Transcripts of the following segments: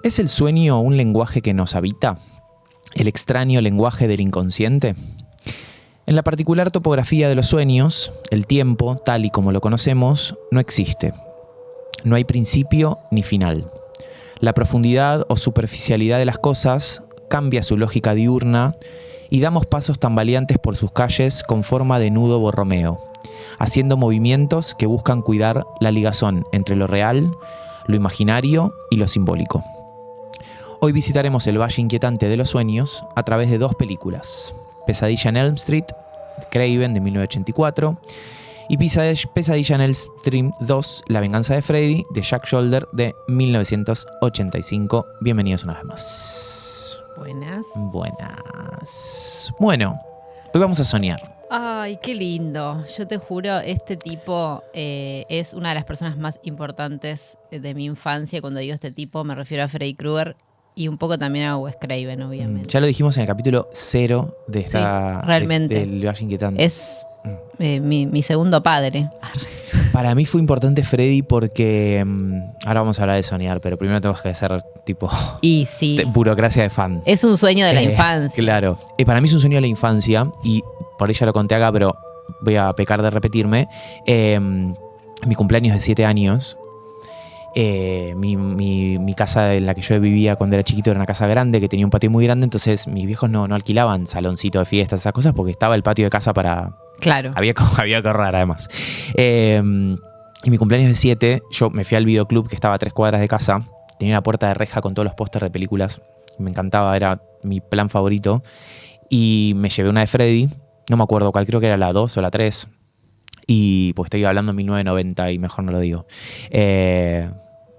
¿Es el sueño un lenguaje que nos habita? ¿El extraño lenguaje del inconsciente? En la particular topografía de los sueños, el tiempo, tal y como lo conocemos, no existe. No hay principio ni final. La profundidad o superficialidad de las cosas cambia su lógica diurna y damos pasos tambaleantes por sus calles con forma de nudo borromeo, haciendo movimientos que buscan cuidar la ligazón entre lo real, lo imaginario y lo simbólico. Hoy visitaremos el Valle Inquietante de los Sueños a través de dos películas: Pesadilla en Elm Street, de Craven, de 1984, y Pesadilla en Elm Street 2, La Venganza de Freddy, de Jack Sholder, de 1985. Bienvenidos una vez más. Buenas. Buenas. Bueno, hoy vamos a soñar. Ay, qué lindo. Yo te juro, este tipo es una de las personas más importantes de mi infancia. Cuando digo este tipo, me refiero a Freddy Krueger y un poco también a Wes Craven, obviamente. Ya lo dijimos en el capítulo 0 de esta, realmente. del Valle Inquietante. Es mi segundo padre. Para mí fue importante Freddy porque ahora vamos a hablar de soñar, pero primero tenemos que hacer tipo y sí, burocracia de fan. Es un sueño de la infancia. Claro. Para mí es un sueño de la infancia y por ella lo conté acá, pero voy a pecar de repetirme. Mi cumpleaños de 7 años. Mi casa en la que yo vivía cuando era chiquito era una casa grande que tenía un patio muy grande, entonces mis viejos no alquilaban saloncito de fiestas, esas cosas, porque estaba el patio de casa para... Claro. Había que ahorrar además. Y mi cumpleaños de 7, yo me fui al videoclub que estaba a 3 cuadras de casa, tenía una puerta de reja con todos los pósters de películas, me encantaba, era mi plan favorito, y me llevé una de Freddy, no me acuerdo cuál, creo que era la 2 o la 3, y pues estoy hablando en 1990 y mejor no lo digo.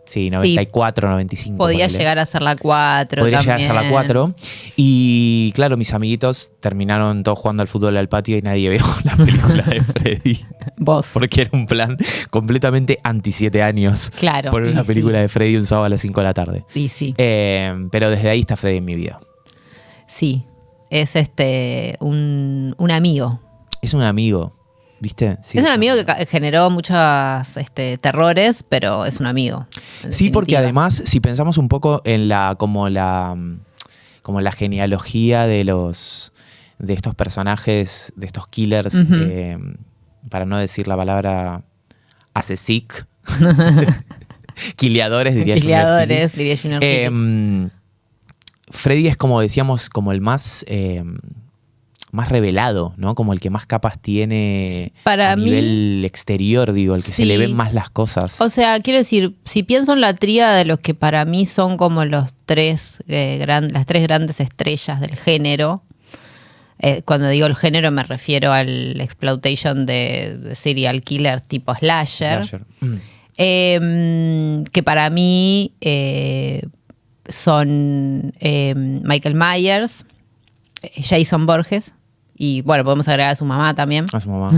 Sí, 94, sí, 95. Podía llegar a ser la 4. Podría también. llegar a ser la 4. Y claro, mis amiguitos terminaron todos jugando al fútbol al patio y nadie vio la película de Freddy. Vos. Porque era un plan completamente anti 7 años. Claro. Poner una película de Freddy un sábado a las 5 de la tarde. Sí, sí. Pero desde ahí está Freddy en mi vida. Sí. Es un amigo. Es un amigo. ¿Viste? Sí, es un amigo que generó muchos terrores, pero es un amigo. Sí, porque además, si pensamos un poco en como la genealogía de estos personajes, de estos killers, para no decir la palabra asesic, quileadores, diría Junior. Freddy es, como decíamos, como el más revelado, ¿no? Como el que más capas tiene a nivel exterior, digo, el que se le ven más las cosas. O sea, quiero decir, si pienso en la tríada de los que para mí son como las tres grandes estrellas del género, cuando digo el género me refiero al exploitation de serial killer tipo slasher. Que para mí son Michael Myers, Jason Voorhees, y bueno, podemos agregar a su mamá también. A su mamá.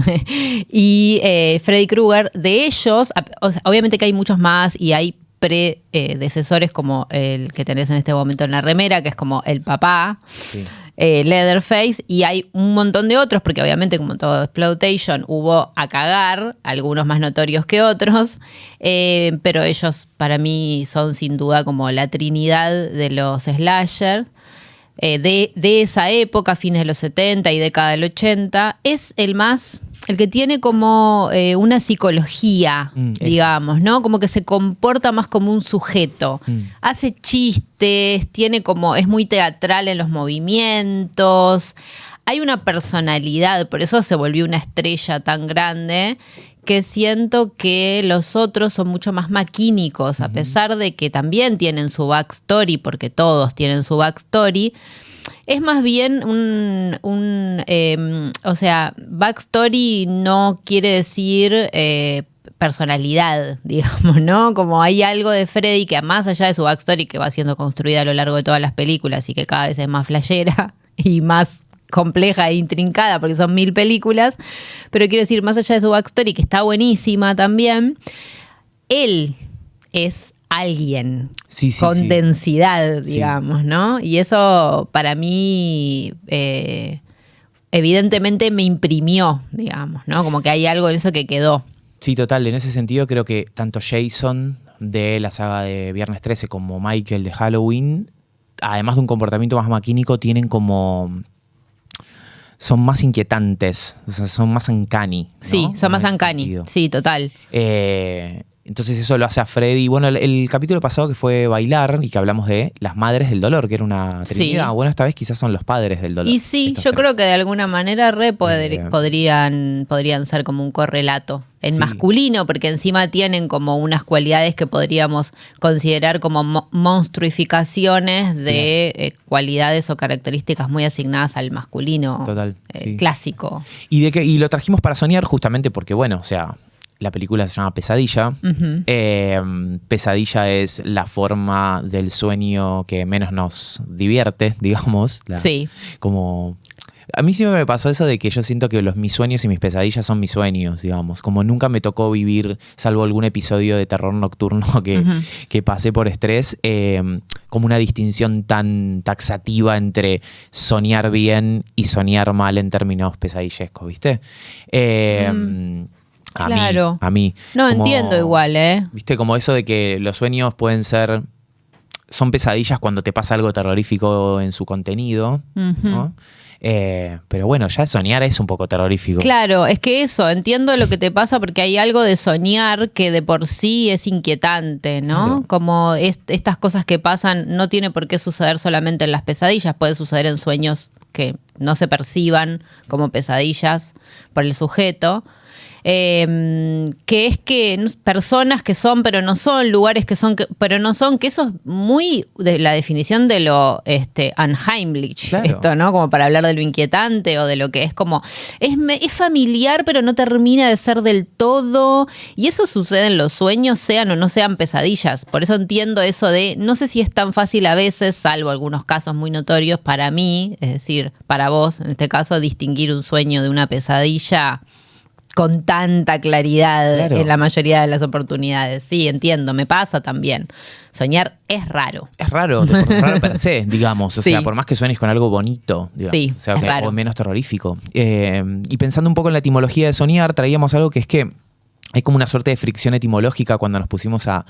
Y Freddy Krueger. De ellos, o sea, obviamente que hay muchos más y hay predecesores como el que tenés en este momento en la remera, que es como el papá, sí. Leatherface, y hay un montón de otros, porque obviamente como todo exploitation hubo a cagar, algunos más notorios que otros, pero ellos para mí son sin duda como la trinidad de los slashers. De esa época, fines de los 70 y década del 80, es el que tiene como una psicología, digamos, ¿no? Como que se comporta más como un sujeto. Hace chistes, es muy teatral en los movimientos, hay una personalidad, por eso se volvió una estrella tan grande, que siento que los otros son mucho más maquínicos, a pesar de que también tienen su backstory, porque todos tienen su backstory. Es más bien o sea, backstory no quiere decir personalidad, digamos, ¿no? Como hay algo de Freddy que más allá de su backstory, que va siendo construida a lo largo de todas las películas y que cada vez es más flashera y más compleja e intrincada porque son 1000 películas, pero quiero decir, más allá de su backstory, que está buenísima también, él es alguien con densidad, digamos, ¿no? Y eso para mí evidentemente me imprimió, digamos, ¿no? Como que hay algo en eso que quedó. Sí, total. En ese sentido creo que tanto Jason de la saga de Viernes 13 como Michael de Halloween, además de un comportamiento más maquínico, tienen como... son más inquietantes, o sea, son más uncanny, ¿no? Sí, son más uncanny. Sí, total. Entonces eso lo hace a Freddy. Bueno, el capítulo pasado que fue Bailar y que hablamos de las madres del dolor, que era una trinidad. Sí. Bueno, esta vez quizás son los padres del dolor. Y sí, yo creo que de alguna manera podrían ser como un correlato en masculino, porque encima tienen como unas cualidades que podríamos considerar como monstruificaciones de cualidades o características muy asignadas al masculino. Total, clásico. Y lo trajimos para soñar justamente porque, bueno, o sea, la película se llama Pesadilla. Pesadilla es la forma del sueño que menos nos divierte, digamos. Como... A mí siempre me pasó eso de que yo siento que mis sueños y mis pesadillas son mis sueños, digamos. Como nunca me tocó vivir, salvo algún episodio de terror nocturno que pasé por estrés, como una distinción tan taxativa entre soñar bien y soñar mal en términos pesadillescos, ¿viste? Claro. A mí. No, como, entiendo igual, ¿Viste? Como eso de que los sueños pueden ser... Son pesadillas cuando te pasa algo terrorífico en su contenido, ¿no? Pero bueno, ya soñar es un poco terrorífico. Claro, es que eso, entiendo lo que te pasa porque hay algo de soñar que de por sí es inquietante, ¿no? Claro. Como estas cosas que pasan no tiene por qué suceder solamente en las pesadillas, puede suceder en sueños que no se perciban como pesadillas por el sujeto. Que es que personas que son pero no son, lugares que son pero no son, que eso es muy de la definición de lo unheimlich, claro. Esto, ¿no? Como para hablar de lo inquietante o de lo que es como es familiar pero no termina de ser del todo, y eso sucede en los sueños, sean o no sean pesadillas. Por eso entiendo eso de, no sé si es tan fácil a veces, salvo algunos casos muy notorios para mí, es decir, para vos en este caso, distinguir un sueño de una pesadilla con tanta claridad, claro. En la mayoría de las oportunidades. Sí, entiendo, me pasa también. Soñar es raro. Es raro per se, digamos. O sea, por más que sueñes con algo bonito, digamos, sí, o sea, es raro. O menos terrorífico. Y pensando un poco en la etimología de soñar, traíamos algo que es que hay como una suerte de fricción etimológica cuando nos pusimos a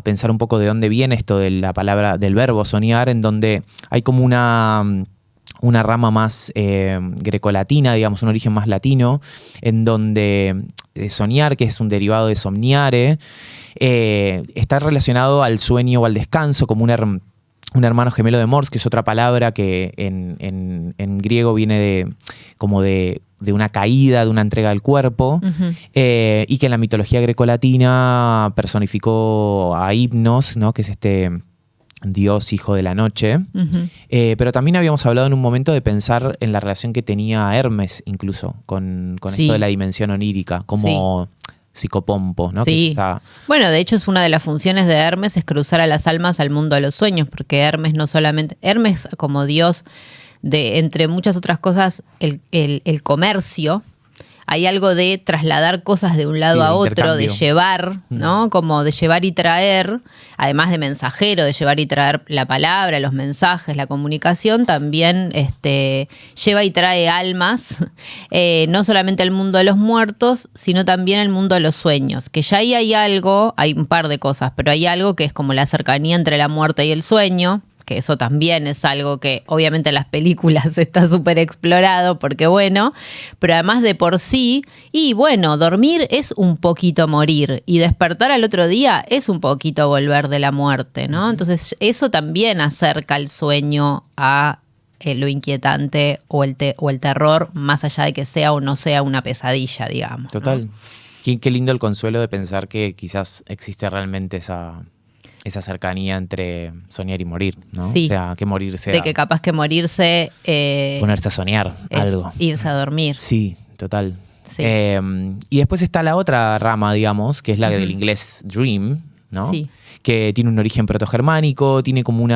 pensar un poco de dónde viene esto de la palabra, del verbo soñar, en donde hay como una rama más grecolatina, digamos, un origen más latino, en donde soñar, que es un derivado de somniare, está relacionado al sueño o al descanso, como un hermano gemelo de Morse, que es otra palabra que en griego viene de una caída, de una entrega del cuerpo, y que en la mitología grecolatina personificó a Hipnos, ¿no? Que es este Dios hijo de la noche. Pero también habíamos hablado en un momento de pensar en la relación que tenía Hermes incluso con esto de la dimensión onírica, como psicopompo, ¿no? Sí. Bueno, de hecho es una de las funciones de Hermes, es cruzar a las almas al mundo de los sueños, porque Hermes no solamente... Hermes como dios de, entre muchas otras cosas, el comercio. Hay algo de trasladar cosas de un lado a otro, de llevar, ¿no? Como de llevar y traer, además de mensajero, de llevar y traer la palabra, los mensajes, la comunicación, también lleva y trae almas, no solamente al mundo de los muertos, sino también al mundo de los sueños, que ya ahí hay algo, hay un par de cosas, pero hay algo que es como la cercanía entre la muerte y el sueño, que eso también es algo que obviamente en las películas está súper explorado, porque bueno, pero además de por sí, y bueno, dormir es un poquito morir, y despertar al otro día es un poquito volver de la muerte, ¿no? Entonces eso también acerca el sueño a lo inquietante o el terror, más allá de que sea o no sea una pesadilla, digamos. Total. ¿No? Qué lindo el consuelo de pensar que quizás existe realmente esa cercanía entre soñar y morir, ¿no? Sí. O sea, que morirse... De que capaz que morirse... ponerse a soñar algo. Irse a dormir. Sí, total. Sí. Y después está la otra rama, digamos, que es la del inglés dream, ¿no? Sí. Que tiene un origen protogermánico, tiene como un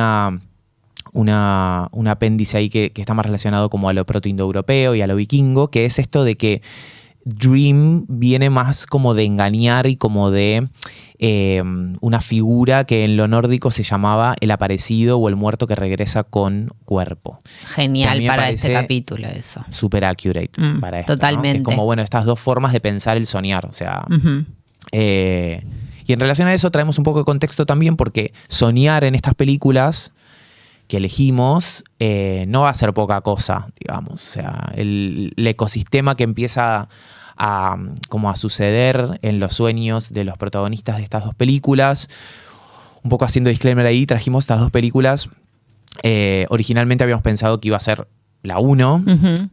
apéndice ahí que está más relacionado como a lo protoindoeuropeo y a lo vikingo, que es esto de que dream viene más como de engañar y como de una figura que en lo nórdico se llamaba el aparecido o el muerto que regresa con cuerpo. Genial para este capítulo eso. Super accurate para esto, totalmente. ¿no? Que es como, bueno, estas dos formas de pensar el soñar. O sea, Y en relación a eso traemos un poco de contexto también porque soñar en estas películas que elegimos no va a ser poca cosa, digamos. O sea, el ecosistema que empieza como a suceder en los sueños de los protagonistas de estas dos películas. Un poco haciendo disclaimer ahí, trajimos estas dos películas. Originalmente habíamos pensado que iba a ser la 1.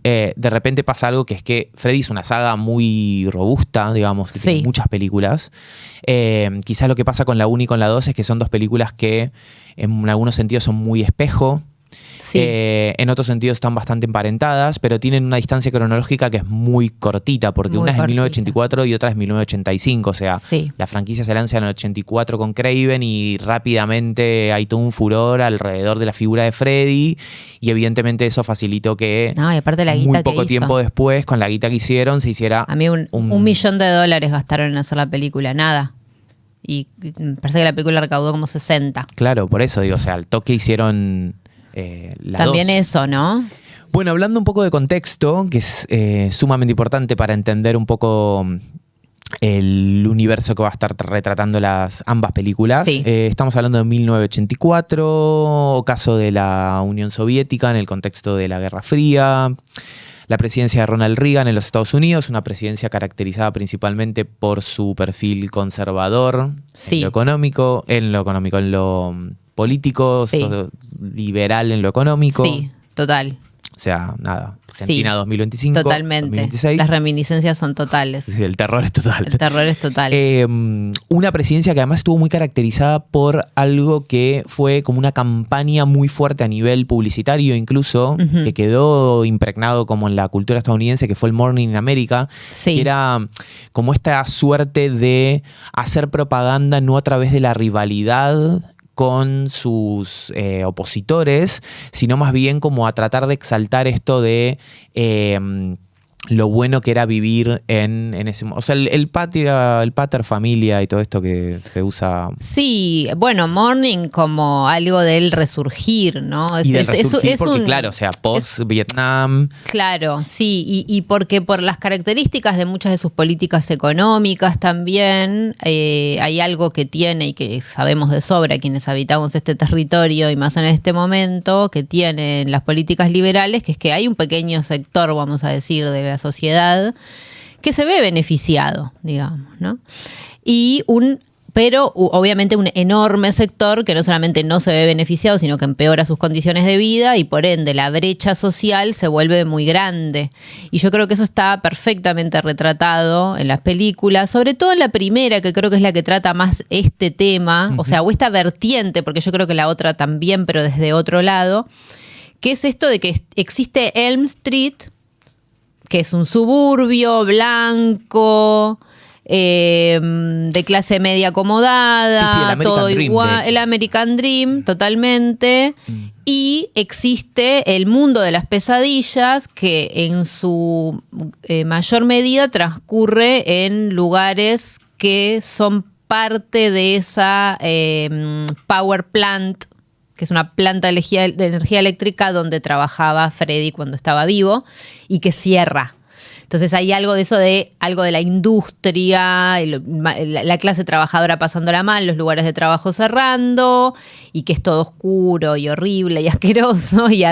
De repente pasa algo que es que Freddy es una saga muy robusta, digamos, que tiene muchas películas. Quizás lo que pasa con la 1 y con la 2 es que son dos películas que en algunos sentidos son muy espejo. Sí. En otros sentidos están bastante emparentadas, pero tienen una distancia cronológica que es muy cortita, porque una es 1984 y otra es 1985. O sea, la franquicia se lanza en el 84 con Craven y rápidamente hay todo un furor alrededor de la figura de Freddy, y evidentemente eso facilitó que y aparte la guita muy poco tiempo después, con la guita que hicieron, se hiciera... A mí $1 millón gastaron en hacer la película, nada. Y me parece que la película recaudó como 60. Claro, por eso digo, o sea, al toque hicieron... También 2. Eso, ¿no? Bueno, hablando un poco de contexto, que es sumamente importante para entender un poco el universo que va a estar retratando ambas películas. Estamos hablando de 1984, ocaso de la Unión Soviética en el contexto de la Guerra Fría. La presidencia de Ronald Reagan en los Estados Unidos, una presidencia caracterizada principalmente por su perfil conservador en lo económico, en lo político, liberal en lo económico. Sí, total. O sea, nada, Argentina 2025, totalmente. 2026. Las reminiscencias son totales. Sí, el terror es total. El terror es total. Una presidencia que además estuvo muy caracterizada por algo que fue como una campaña muy fuerte a nivel publicitario incluso, que quedó impregnado como en la cultura estadounidense, que fue el Morning in America. Que era como esta suerte de hacer propaganda no a través de la rivalidad con sus opositores, sino más bien como a tratar de exaltar esto de lo bueno que era vivir en ese... O sea, el pater familia y todo esto que se usa... Sí, bueno, Morning como algo del resurgir, ¿no? Y del resurgir porque, claro, o sea, post-Vietnam... Claro, sí, y porque por las características de muchas de sus políticas económicas también, hay algo que tiene y que sabemos de sobra quienes habitamos este territorio y más en este momento, que tienen las políticas liberales, que es que hay un pequeño sector, vamos a decir, de la sociedad que se ve beneficiado, digamos, ¿no? Pero obviamente un enorme sector que no solamente no se ve beneficiado, sino que empeora sus condiciones de vida y por ende la brecha social se vuelve muy grande. Y yo creo que eso está perfectamente retratado en las películas, sobre todo en la primera, que creo que es la que trata más este tema, o sea, o esta vertiente, porque yo creo que la otra también, pero desde otro lado, que es esto de que existe Elm Street, que es un suburbio blanco, de clase media acomodada, todo igual, el American Dream, totalmente. Y existe el mundo de las pesadillas, que en su mayor medida transcurre en lugares que son parte de esa power plant, que es una planta de energía eléctrica donde trabajaba Freddy cuando estaba vivo y que cierra. Entonces hay algo de eso, algo de la industria, la clase trabajadora pasándola mal, los lugares de trabajo cerrando, y que es todo oscuro y horrible y asqueroso, y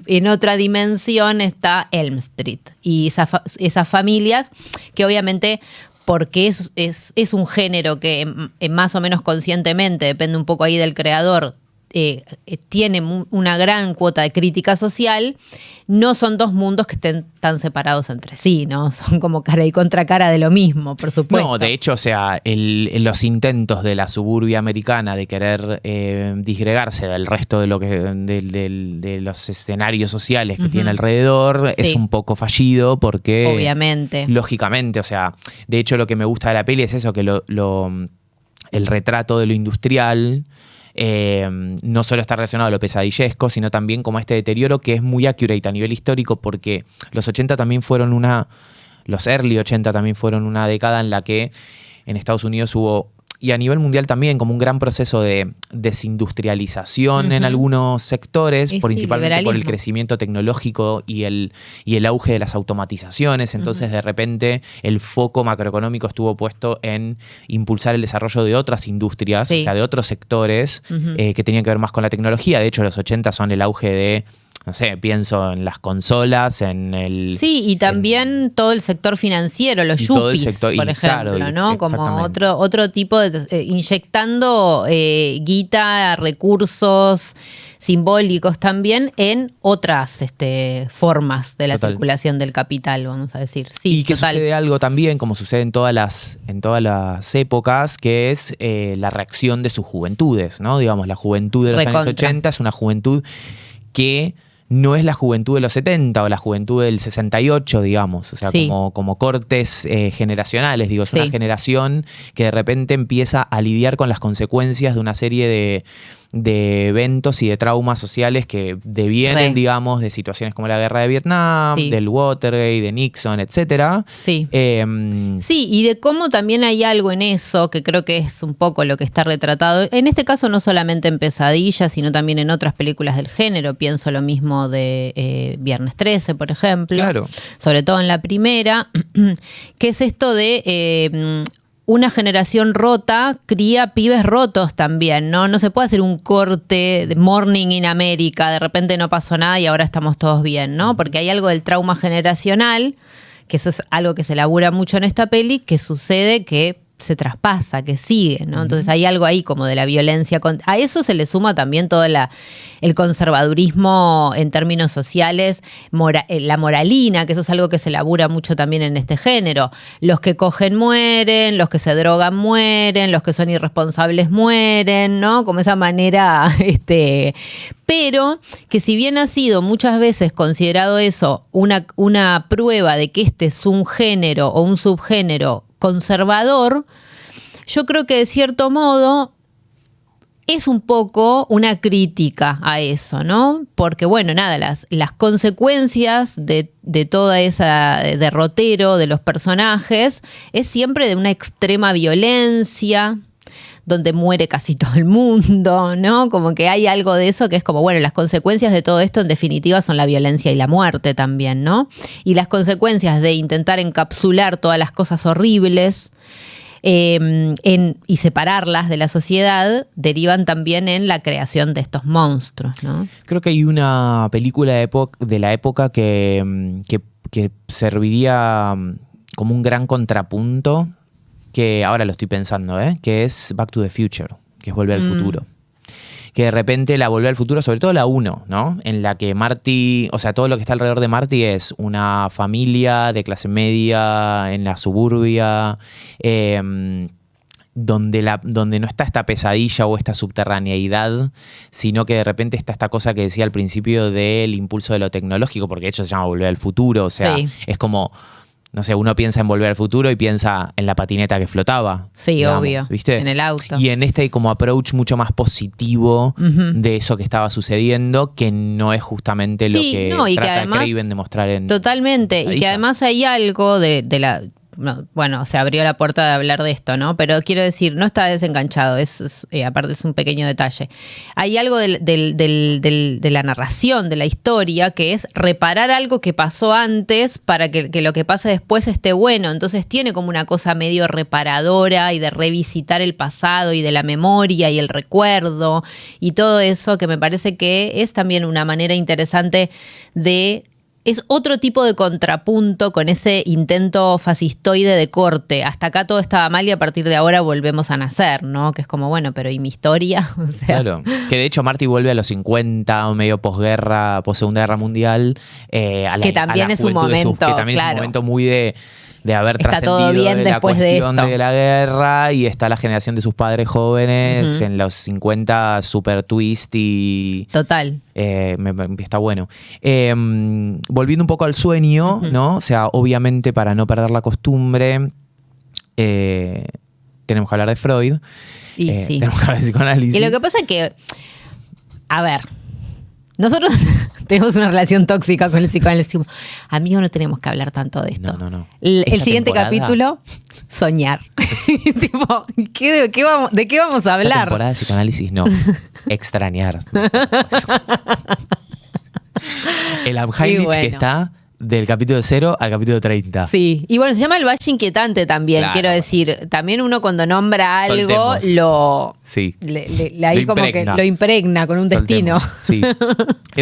en otra dimensión está Elm Street. Y esas familias que obviamente, porque es un género que más o menos conscientemente, depende un poco ahí del creador, tiene una gran cuota de crítica social, no son dos mundos que estén tan separados entre sí, ¿no? Son como cara y contracara de lo mismo, por supuesto. No, de hecho, o sea, los intentos de la suburbia americana de querer disgregarse del resto de de los escenarios sociales que tiene alrededor es un poco fallido porque... Obviamente. Lógicamente, o sea, de hecho lo que me gusta de la peli es eso, que el retrato de lo industrial... no solo está relacionado a lo pesadillesco, sino también como este deterioro que es muy accurate a nivel histórico, porque los 80 también fueron los early 80 también fueron una década en la que en Estados Unidos hubo y a nivel mundial también, como un gran proceso de desindustrialización en algunos sectores, principalmente por el crecimiento tecnológico y el auge de las automatizaciones. Entonces, de repente, el foco macroeconómico estuvo puesto en impulsar el desarrollo de otras industrias, o sea, de otros sectores que tenían que ver más con la tecnología. De hecho, los 80 son el auge de, no sé, pienso en las consolas, en el... Sí, y también todo el sector financiero, los yuppies, por ejemplo, claro, ¿no? Como otro tipo de... inyectando guita, recursos simbólicos también en otras formas de la circulación del capital, vamos a decir. Sí, y que sucede algo también, como sucede en todas las épocas, que es la reacción de sus juventudes, ¿no? Digamos, la juventud de los años 80 es una juventud que no es la juventud de los 70 o la juventud del 68, digamos, o sea, como cortes generacionales, digo, es una generación que de repente empieza a lidiar con las consecuencias de una serie de eventos y de traumas sociales que devienen, digamos, de situaciones como la guerra de Vietnam, del Watergate, de Nixon, etcétera. Sí, y de cómo también hay algo en eso que creo que es un poco lo que está retratado. En este caso no solamente en Pesadilla, sino también en otras películas del género. Pienso lo mismo de Viernes 13, por ejemplo. Claro. Sobre todo en la primera, que es esto de... una generación rota cría pibes rotos también, ¿no? No se puede hacer un corte de Morning in America, de repente no pasó nada y ahora estamos todos bien, ¿no? Porque hay algo del trauma generacional, que eso es algo que se elabora mucho en esta peli, que sucede que se traspasa, que sigue, ¿no? Entonces hay algo ahí como de la violencia. A eso se le suma también todo el conservadurismo en términos sociales, la moralina, que eso es algo que se elabora mucho también en este género. Los que cogen mueren, los que se drogan mueren, los que son irresponsables mueren, ¿no? Como esa manera, pero que si bien ha sido muchas veces considerado eso una prueba de que este es un género o un subgénero conservador, yo creo que de cierto modo es un poco una crítica a eso, ¿no? Porque, bueno, nada, las consecuencias de toda esa derrotero de los personajes es siempre de una extrema violencia, donde muere casi todo el mundo, ¿no? Como que hay algo de eso que es como, bueno, las consecuencias de todo esto en definitiva son la violencia y la muerte también, ¿no? Y las consecuencias de intentar encapsular todas las cosas horribles y separarlas de la sociedad derivan también en la creación de estos monstruos, ¿no? Creo que hay una película de la época que serviría como un gran contrapunto, que ahora lo estoy pensando, que es Back to the Future, que es Volver al Futuro. Que de repente la Volver al Futuro, sobre todo la 1, ¿no? En la que Marty, o sea, todo lo que está alrededor de Marty es una familia de clase media en la suburbia, donde no está esta pesadilla o esta subterraneidad, sino que de repente está esta cosa que decía al principio del impulso de lo tecnológico, porque de hecho se llama Volver al Futuro, o sea, es como... No sé, uno piensa en Volver al Futuro y piensa en la patineta que flotaba. Sí, digamos, obvio. ¿Viste? En el auto. Y en este como approach mucho más positivo de eso que estaba sucediendo, que no es justamente lo que trata Craven de mostrar en... Totalmente. Y que además hay algo de la... No, bueno, se abrió la puerta de hablar de esto, ¿no? Pero quiero decir, no está desenganchado, aparte es un pequeño detalle. Hay algo de la narración, de la historia, que es reparar algo que pasó antes para que lo que pase después esté bueno. Entonces tiene como una cosa medio reparadora y de revisitar el pasado y de la memoria y el recuerdo y todo eso, que me parece que es también una manera interesante de... Es otro tipo de contrapunto con ese intento fascistoide de corte. Hasta acá todo estaba mal y a partir de ahora volvemos a nacer, ¿no? Que es como, bueno, pero ¿y mi historia? O sea... Claro. Que de hecho Marty vuelve a los 50, medio posguerra, post-Segunda Guerra Mundial. Que también es un momento, que también es un momento muy de haber está trascendido todo bien de la después cuestión de de la guerra, y está la generación de sus padres jóvenes en los 50, super twist y... Total. Está bueno. Volviendo un poco al sueño, ¿no? O sea, obviamente para no perder la costumbre, tenemos que hablar de Freud. Y sí. Tenemos que hablar de psicoanálisis. Y lo que pasa es que, a ver, Nosotros tenemos una relación tóxica con el psicoanálisis. Decimos, amigo, no tenemos que hablar tanto de esto. No. El siguiente capítulo, soñar. Tipo, ¿de qué vamos a hablar? La temporada de psicoanálisis, no. Extrañar. El Heimlich que está del capítulo 0 al capítulo 30. Sí, y bueno, se llama el Valle Inquietante también, claro. Quiero decir. También uno cuando nombra algo, Soltemos. Sí. ahí como que lo impregna con un destino. Sí.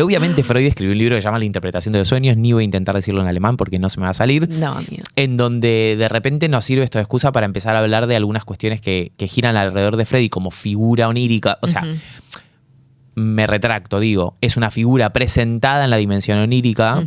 Obviamente Freud escribió un libro que se llama La interpretación de los sueños. Ni voy a intentar decirlo en alemán porque no se me va a salir. No, amigo. En donde de repente nos sirve esto de excusa para empezar a hablar de algunas cuestiones que giran alrededor de Freddy como figura onírica. O sea, me retracto, digo, es una figura presentada en la dimensión onírica,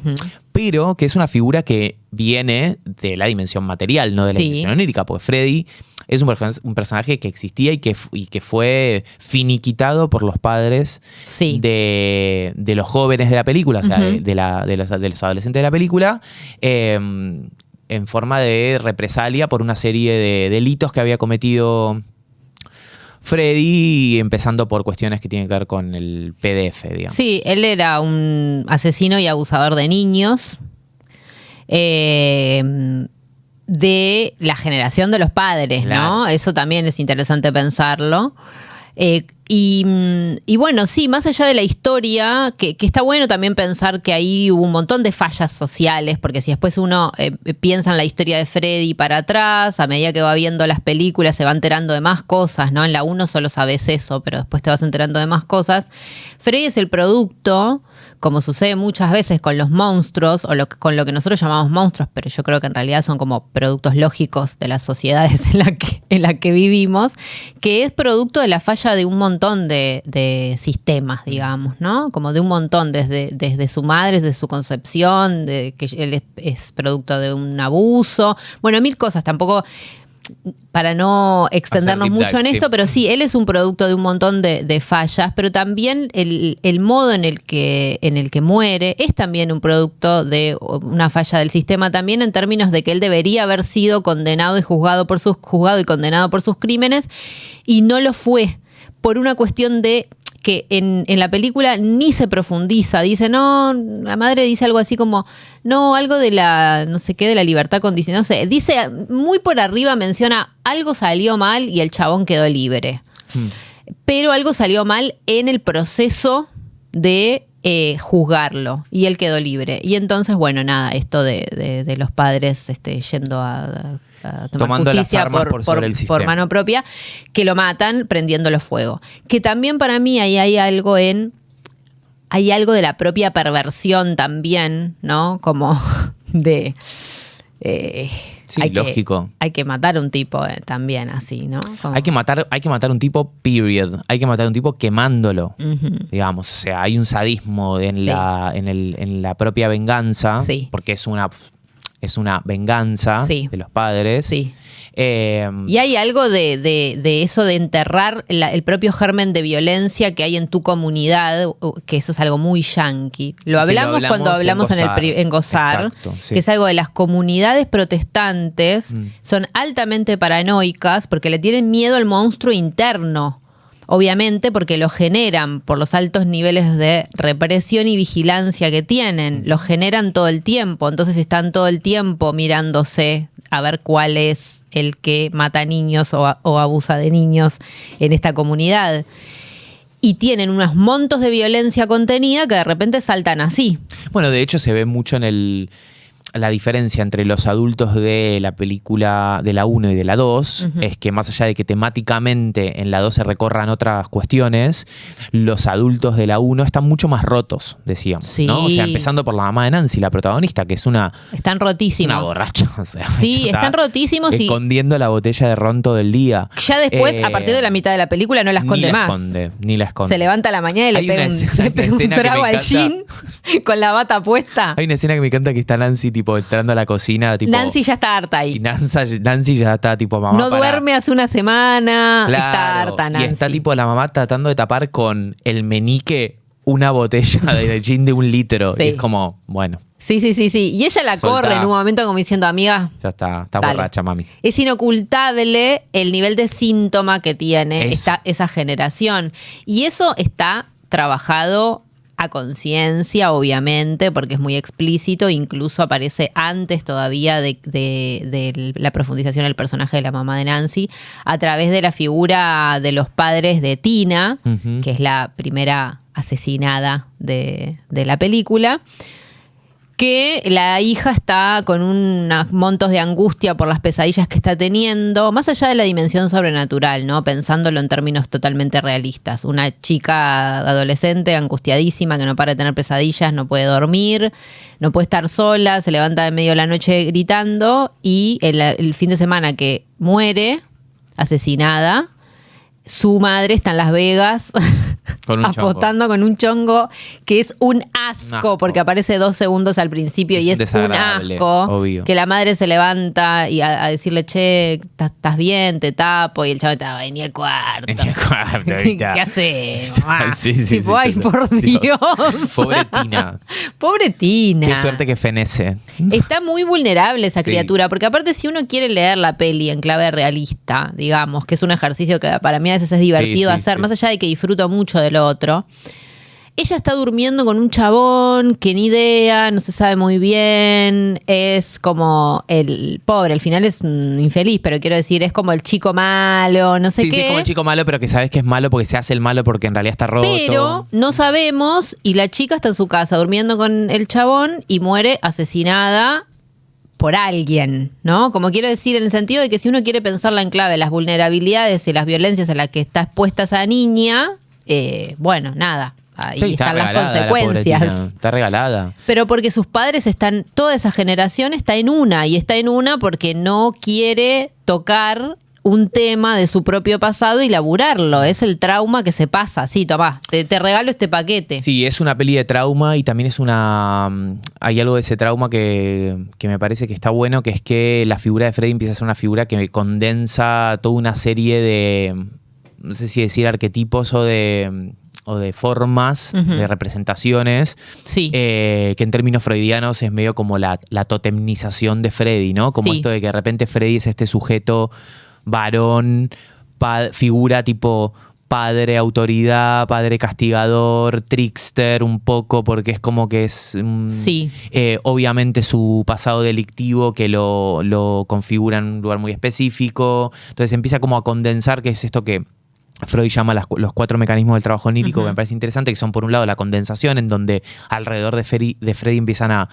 pero que es una figura que viene de la dimensión material, no de la dimensión onírica, porque Freddy es un personaje que existía y que fue finiquitado por los padres de los jóvenes de la película, o sea, de los adolescentes de la película, en forma de represalia por una serie de delitos que había cometido Freddy, empezando por cuestiones que tienen que ver con el PDF, digamos. Sí, él era un asesino y abusador de niños. De la generación de los padres, claro. ¿No? Eso también es interesante pensarlo. Y bueno, sí, más allá de la historia, que está bueno también pensar que ahí hubo un montón de fallas sociales, porque si después uno piensa en la historia de Freddy para atrás, a medida que va viendo las películas se va enterando de más cosas, ¿no? En la 1 solo sabes eso, pero después te vas enterando de más cosas. Freddy es el producto, como sucede muchas veces con los monstruos, o con lo que nosotros llamamos monstruos, pero yo creo que en realidad son como productos lógicos de las sociedades en la que vivimos, que es producto de la falla de un montón de sistemas, digamos, ¿no? Como de un montón, desde su madre, desde su concepción, de que él es producto de un abuso, bueno, 1000 cosas, tampoco para no extendernos mucho en esto, pero sí, él es un producto de un montón de fallas, pero también el modo en el que muere es también un producto de una falla del sistema, también en términos de que él debería haber sido condenado y juzgado y condenado por sus crímenes, y no lo fue, por una cuestión de que en la película ni se profundiza. Dice, no, la madre dice algo así como, no, algo de la, no sé qué, de la libertad condicional. No sé, dice, muy por arriba menciona, algo salió mal y el chabón quedó libre. Pero algo salió mal en el proceso de juzgarlo y él quedó libre. Y entonces, bueno, nada, esto de los padres yendo a tomar justicia por mano propia, que lo matan prendiéndolo fuego. Que también para mí ahí hay algo de la propia perversión también, ¿no? Como de... sí, lógico. Hay que matar a un tipo también así, ¿no? Como... Hay que matar a un tipo, period. Hay que matar a un tipo quemándolo, digamos. O sea, hay un sadismo en la propia venganza, porque es una venganza de los padres. Sí. Y hay algo de eso de enterrar el propio germen de violencia que hay en tu comunidad, que eso es algo muy yanqui. Lo hablamos cuando hablamos en Gozar, exacto, sí. Que es algo de las comunidades protestantes, son altamente paranoicas porque le tienen miedo al monstruo interno. Obviamente porque lo generan por los altos niveles de represión y vigilancia que tienen. Lo generan todo el tiempo. Entonces están todo el tiempo mirándose a ver cuál es el que mata niños o abusa de niños en esta comunidad. Y tienen unos montos de violencia contenida que de repente saltan así. Bueno, de hecho se ve mucho en la diferencia entre los adultos de la película de la 1 y de la 2 es que más allá de que temáticamente en la 2 se recorran otras cuestiones, los adultos de la 1 están mucho más rotos, decíamos, sí. ¿no? O sea, empezando por la mamá de Nancy, la protagonista, que es una... Están rotísimos. Una borracha, o sea. Sí, están rotísimos y... escondiendo la botella de ron todo el día. Ya después, a partir de la mitad de la película, no la esconde más. Ni la esconde. Se levanta a la mañana y le pega un trago al gin con la bata puesta. Hay una escena que me encanta que está Nancy tipo entrando a la cocina, tipo, Nancy ya está harta ahí. Y Nancy ya está tipo, mamá, no duerme hace una semana, claro, está harta Nancy. Y está tipo la mamá tratando de tapar con el menique una botella de gin de 1 litro. Sí. Y es como, bueno. Sí. Y ella la corre en un momento como diciendo, amiga, ya está borracha, mami. Es inocultable el nivel de síntoma que tiene esa generación. Y eso está trabajado a conciencia, obviamente, porque es muy explícito, incluso aparece antes todavía de la profundización del personaje de la mamá de Nancy, a través de la figura de los padres de Tina, que es la primera asesinada de la película, que la hija está con unos montos de angustia por las pesadillas que está teniendo, más allá de la dimensión sobrenatural, ¿no? Pensándolo en términos totalmente realistas. Una chica adolescente angustiadísima que no para de tener pesadillas, no puede dormir, no puede estar sola, se levanta de medio de la noche gritando y el fin de semana que muere, asesinada, su madre está en Las Vegas apostando con un chongo que es un asco, porque aparece 2 segundos al principio y es un asco, obvio. Que la madre se levanta y a decirle, che, ¿estás bien? Te tapo, y el chavo está, vení al cuarto. ¿Qué haces? Tipo, ay, por Dios. Pobre Tina. Pobre Tina. Qué suerte que fenece. Está muy vulnerable esa criatura, porque aparte si uno quiere leer la peli en clave realista, digamos, que es un ejercicio que para mí a veces es divertido hacer, más allá de que disfruto mucho de lo otro, ella está durmiendo con un chabón que ni idea, no se sabe muy bien, es como el pobre, al final es infeliz, pero quiero decir, es como el chico malo, no sé qué. Sí, es como el chico malo, pero que sabes que es malo porque se hace el malo porque en realidad está roto. Pero no sabemos, y la chica está en su casa durmiendo con el chabón y muere asesinada por alguien, ¿no? Como quiero decir, en el sentido de que si uno quiere pensarla en clave, las vulnerabilidades y las violencias a las que está expuesta esa niña, bueno, nada, ahí están las consecuencias. Está regalada. Pero porque sus padres están, toda esa generación está en una porque no quiere tocar un tema de su propio pasado y laburarlo. Es el trauma que se pasa. Sí, tomá, te regalo este paquete. Sí, es una peli de trauma y también es hay algo de ese trauma que me parece que está bueno, que es que la figura de Freddy empieza a ser una figura que condensa toda una serie de, no sé si decir arquetipos o de formas, de representaciones, sí. Que en términos freudianos es medio como la totemnización de Freddy, ¿no? Como esto de que de repente Freddy es este sujeto varón, figura tipo padre autoridad, padre castigador, trickster un poco, porque es como que es obviamente su pasado delictivo que lo configura en un lugar muy específico. Entonces empieza como a condensar, que es esto que Freud llama los 4 mecanismos del trabajo onírico, que me parece interesante, que son por un lado la condensación, en donde alrededor de Freddy empiezan a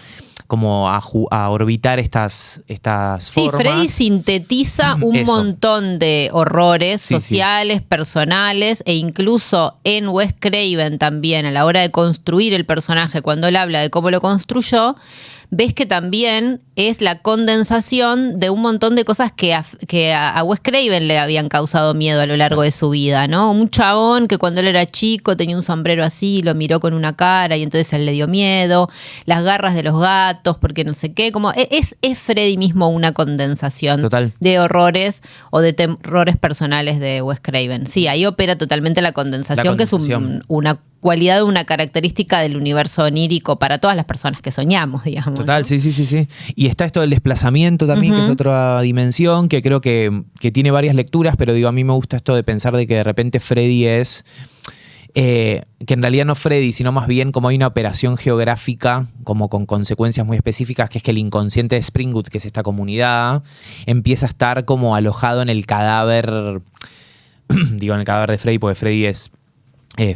orbitar estas formas. Sí, Freddy sintetiza un montón de horrores sociales, personales, e incluso en Wes Craven también, a la hora de construir el personaje, cuando él habla de cómo lo construyó, ves que también es la condensación de un montón de cosas que a Wes Craven le habían causado miedo a lo largo de su vida, ¿no? Un chabón que cuando él era chico tenía un sombrero así, lo miró con una cara y entonces él le dio miedo, las garras de los gatos, porque no sé qué, como es Freddy mismo una condensación de horrores o de terrores personales de Wes Craven. Sí, ahí opera totalmente la condensación. Que es una cualidad, una característica del universo onírico para todas las personas que soñamos, digamos. Total, ¿no? Sí. Y está esto del desplazamiento también, que es otra dimensión, que creo que tiene varias lecturas, pero digo, a mí me gusta esto de pensar de que de repente Freddy es... que en realidad no Freddy, sino más bien como hay una operación geográfica, como con consecuencias muy específicas, que es que el inconsciente de Springwood, que es esta comunidad, empieza a estar como alojado en el cadáver, digo en el cadáver de Freddy, porque Freddy es...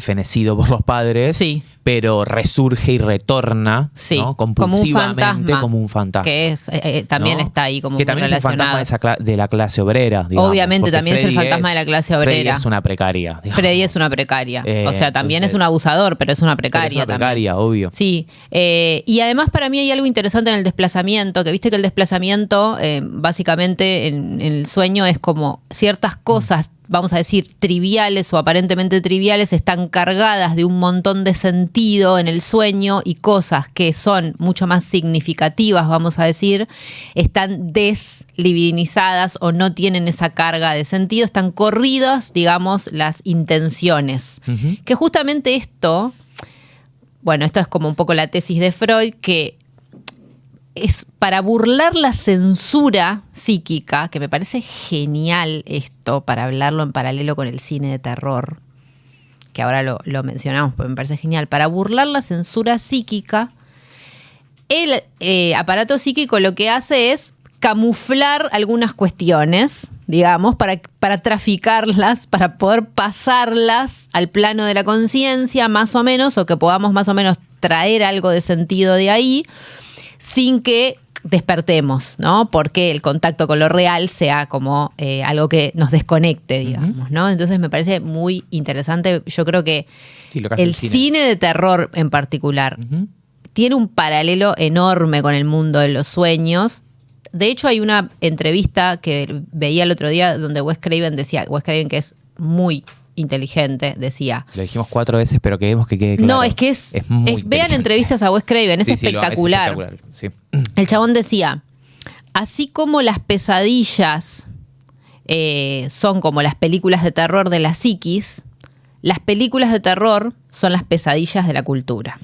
fenecido por los padres, pero resurge y retorna, ¿no? Compulsivamente como un fantasma. Que es también, ¿no? Está ahí como que también es el fantasma de la clase obrera, digamos. Obviamente también Freddy es el fantasma de la clase obrera. Freddy es una precaria. Freddy es una precaria. O sea, también es un abusador, pero es una precaria. Pero es una precaria, también. Obvio. Sí. Y además para mí hay algo interesante en el desplazamiento, que viste que el desplazamiento básicamente en el sueño es como ciertas cosas, vamos a decir, triviales o aparentemente triviales, están cargadas de un montón de sentido en el sueño, y cosas que son mucho más significativas, vamos a decir, están deslibidinizadas o no tienen esa carga de sentido, están corridas, digamos, las intenciones. Que justamente esto, bueno, esto es como un poco la tesis de Freud, que es para burlar la censura psíquica, que me parece genial esto, para hablarlo en paralelo con el cine de terror. que ahora lo mencionamos porque me parece genial, para burlar la censura psíquica, el aparato psíquico lo que hace es camuflar algunas cuestiones, digamos, para traficarlas, para poder pasarlas al plano de la conciencia más o menos, o que podamos más o menos traer algo de sentido de ahí, sin que despertemos, ¿no? Porque el contacto con lo real sea como algo que nos desconecte, digamos, ¿no? Entonces me parece muy interesante. Yo creo que el cine de terror en particular tiene un paralelo enorme con el mundo de los sueños. De hecho, hay una entrevista que veía el otro día donde Wes Craven decía, Wes Craven, que es muy inteligente, decía. Lo dijimos 4 veces, pero queremos que quede claro. No, es que vean entrevistas a Wes Craven, es espectacular. Es espectacular, sí. El chabón decía, así como las pesadillas son como las películas de terror de la psiquis, las películas de terror son las pesadillas de la cultura.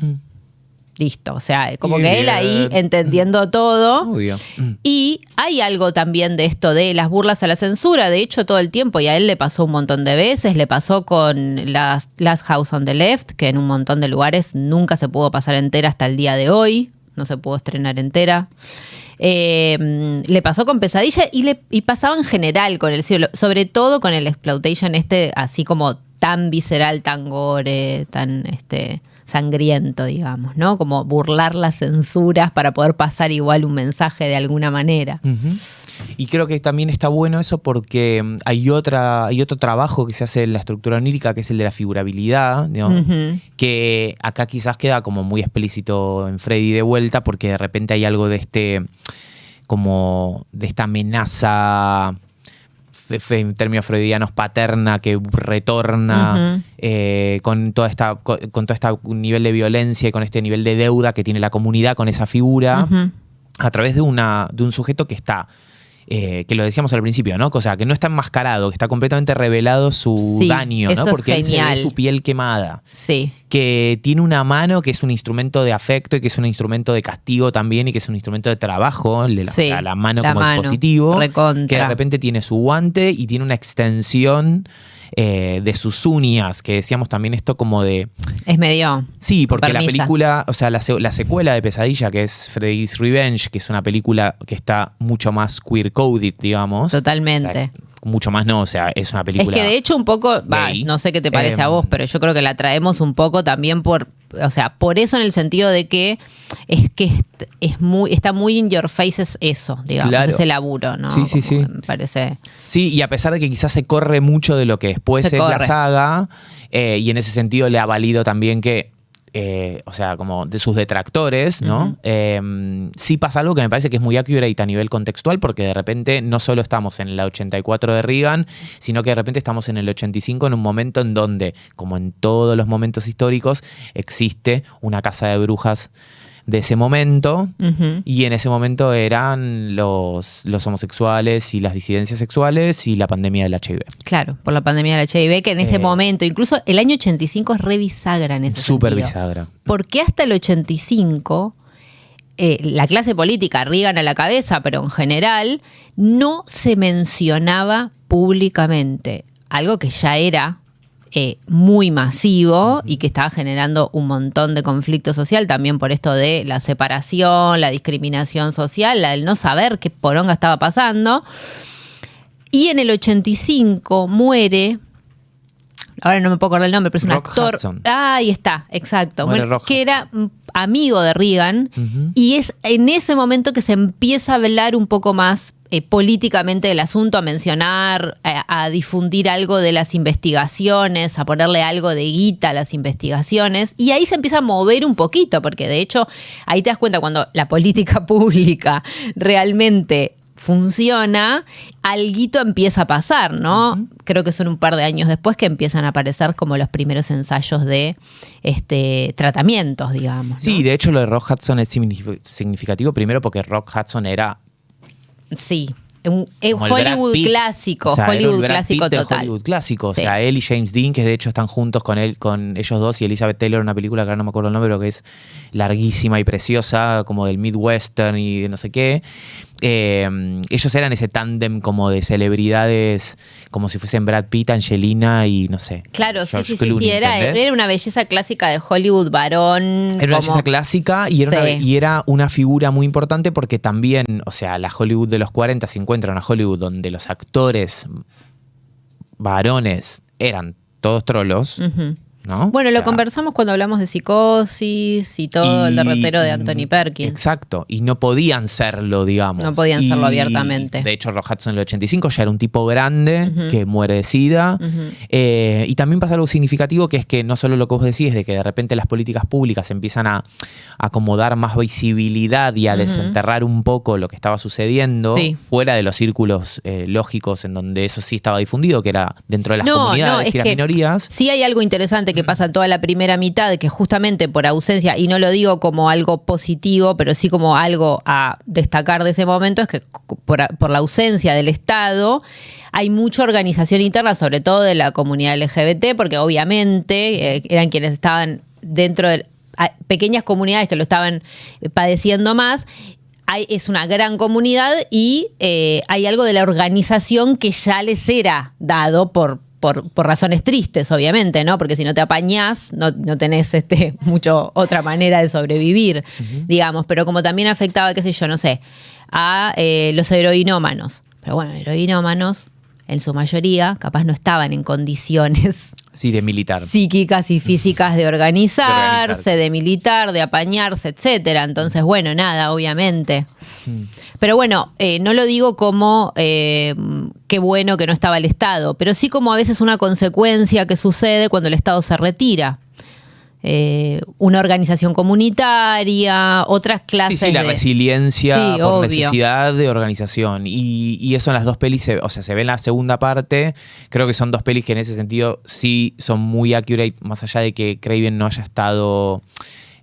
Listo, o sea, como que él ahí entendiendo todo. Obvio. Y hay algo también de esto de las burlas a la censura, de hecho todo el tiempo, y a él le pasó un montón de veces, le pasó con las Last House on the Left, que en un montón de lugares nunca se pudo pasar entera hasta el día de hoy, no se pudo estrenar entera. Le pasó con Pesadilla y pasaba en general con el cielo, sobre todo con el exploitation así como tan visceral, tan gore, tan sangriento, digamos, ¿no? Como burlar las censuras para poder pasar igual un mensaje de alguna manera. Y creo que también está bueno eso porque hay otro trabajo que se hace en la estructura onírica, que es el de la figurabilidad, ¿no? Que acá quizás queda como muy explícito en Freddy de vuelta, porque de repente hay algo de como de esta amenaza, en términos freudianos, paterna, que retorna con todo este nivel de violencia y con este nivel de deuda que tiene la comunidad con esa figura, a través de un sujeto que está, que lo decíamos al principio, ¿no? O sea, que no está enmascarado, que está completamente revelado su daño, ¿no? Porque él se ve su piel quemada. Sí. Que tiene una mano que es un instrumento de afecto y que es un instrumento de castigo también y que es un instrumento de trabajo, la mano como dispositivo. Recontra. Que de repente tiene su guante y tiene una extensión de sus uñas, que decíamos también esto como de... Es medio... Sí, porque la película, o sea, la secuela de Pesadilla, que es Freddy's Revenge, que es una película que está mucho más queer-coded, digamos. Totalmente. O sea, mucho más no, o sea, es una película... Es que de hecho un poco, no sé qué te parece a vos, pero yo creo que la traemos un poco también por eso en el sentido de que está muy in your faces eso, digamos, claro. Ese laburo, ¿no? Sí. Me parece... Sí, y a pesar de que quizás se corre mucho de lo que después es la saga, y en ese sentido le ha valido también que, o sea, como de sus detractores, ¿no? Sí pasa algo que me parece que es muy accurate a nivel contextual, porque de repente no solo estamos en la 84 de Reagan, sino que de repente estamos en el 85 en un momento en donde, como en todos los momentos históricos, existe una casa de brujas de ese momento, y en ese momento eran los homosexuales y las disidencias sexuales y la pandemia del HIV. Claro, por la pandemia del HIV, que en ese momento, incluso el año 85 es re bisagra en ese sentido. Súper bisagra. Porque hasta el 85, la clase política, Reagan a la cabeza, pero en general, no se mencionaba públicamente, algo que ya era muy masivo y que estaba generando un montón de conflicto social, también por esto de la separación, la discriminación social, la del no saber qué poronga estaba pasando. Y en el 85 muere, ahora no me puedo acordar el nombre, pero es un actor. Hudson. Ahí está, exacto. Bueno, que era amigo de Reagan, y es en ese momento que se empieza a hablar un poco más políticamente del asunto, a mencionar, a difundir algo de las investigaciones, a ponerle algo de guita a las investigaciones, y ahí se empieza a mover un poquito, porque de hecho ahí te das cuenta cuando la política pública realmente funciona, alguito empieza a pasar, ¿no? Creo que son un par de años después que empiezan a aparecer como los primeros ensayos de tratamientos, digamos, ¿no? Sí, de hecho lo de Rock Hudson es significativo, primero porque Rock Hudson era... Sí, un Hollywood clásico, o sea, Hollywood clásico total. Hollywood clásico, o sea, él y James Dean, que de hecho están juntos con ellos dos, y Elizabeth Taylor, una película que ahora no me acuerdo el nombre, pero que es larguísima y preciosa, como del Midwestern y de no sé qué. ellos eran ese tándem como de celebridades, como si fuesen Brad Pitt, Angelina y no sé. Claro, George sí, Clooney, era una belleza clásica de Hollywood, varón. Era una belleza clásica y era una figura muy importante porque también, o sea, la Hollywood de los 40 se encuentra en una Hollywood donde los actores varones eran todos trolos. ¿No? Bueno, lo conversamos cuando hablamos de Psicosis y todo el derrotero de Anthony Perkins. Exacto, y no podían serlo, digamos. No podían serlo abiertamente. De hecho, Rock Hudson en el 85 ya era un tipo grande que muere de SIDA. Y también pasa algo significativo, que es que no solo lo que vos decís, de que de repente las políticas públicas empiezan a acomodar más visibilidad y a desenterrar un poco lo que estaba sucediendo fuera de los círculos lógicos en donde eso sí estaba difundido, que era dentro de las comunidades y las minorías. Sí hay algo interesante que pasa en toda la primera mitad, que justamente por ausencia, y no lo digo como algo positivo, pero sí como algo a destacar de ese momento, es que por la ausencia del Estado hay mucha organización interna, sobre todo de la comunidad LGBT, porque obviamente eran quienes estaban dentro de pequeñas comunidades que lo estaban padeciendo más. Es una gran comunidad y hay algo de la organización que ya les era dado por razones tristes, obviamente, ¿no? Porque si no te apañás, no tenés mucho otra manera de sobrevivir, digamos. Pero como también afectaba, qué sé yo, no sé, a los heroinómanos. Pero bueno, heroinómanos, en su mayoría, capaz no estaban en condiciones de militar. Psíquicas y físicas de organizarse, de militar, de apañarse, etcétera. Entonces, bueno, nada, obviamente. Pero bueno, no lo digo como qué bueno que no estaba el Estado, pero sí como a veces una consecuencia que sucede cuando el Estado se retira. Una organización comunitaria, otras clases la resiliencia por obvio. Necesidad de organización. Y eso en las dos pelis, se ve en la segunda parte. Creo que son dos pelis que en ese sentido sí son muy accurate, más allá de que Craven no haya estado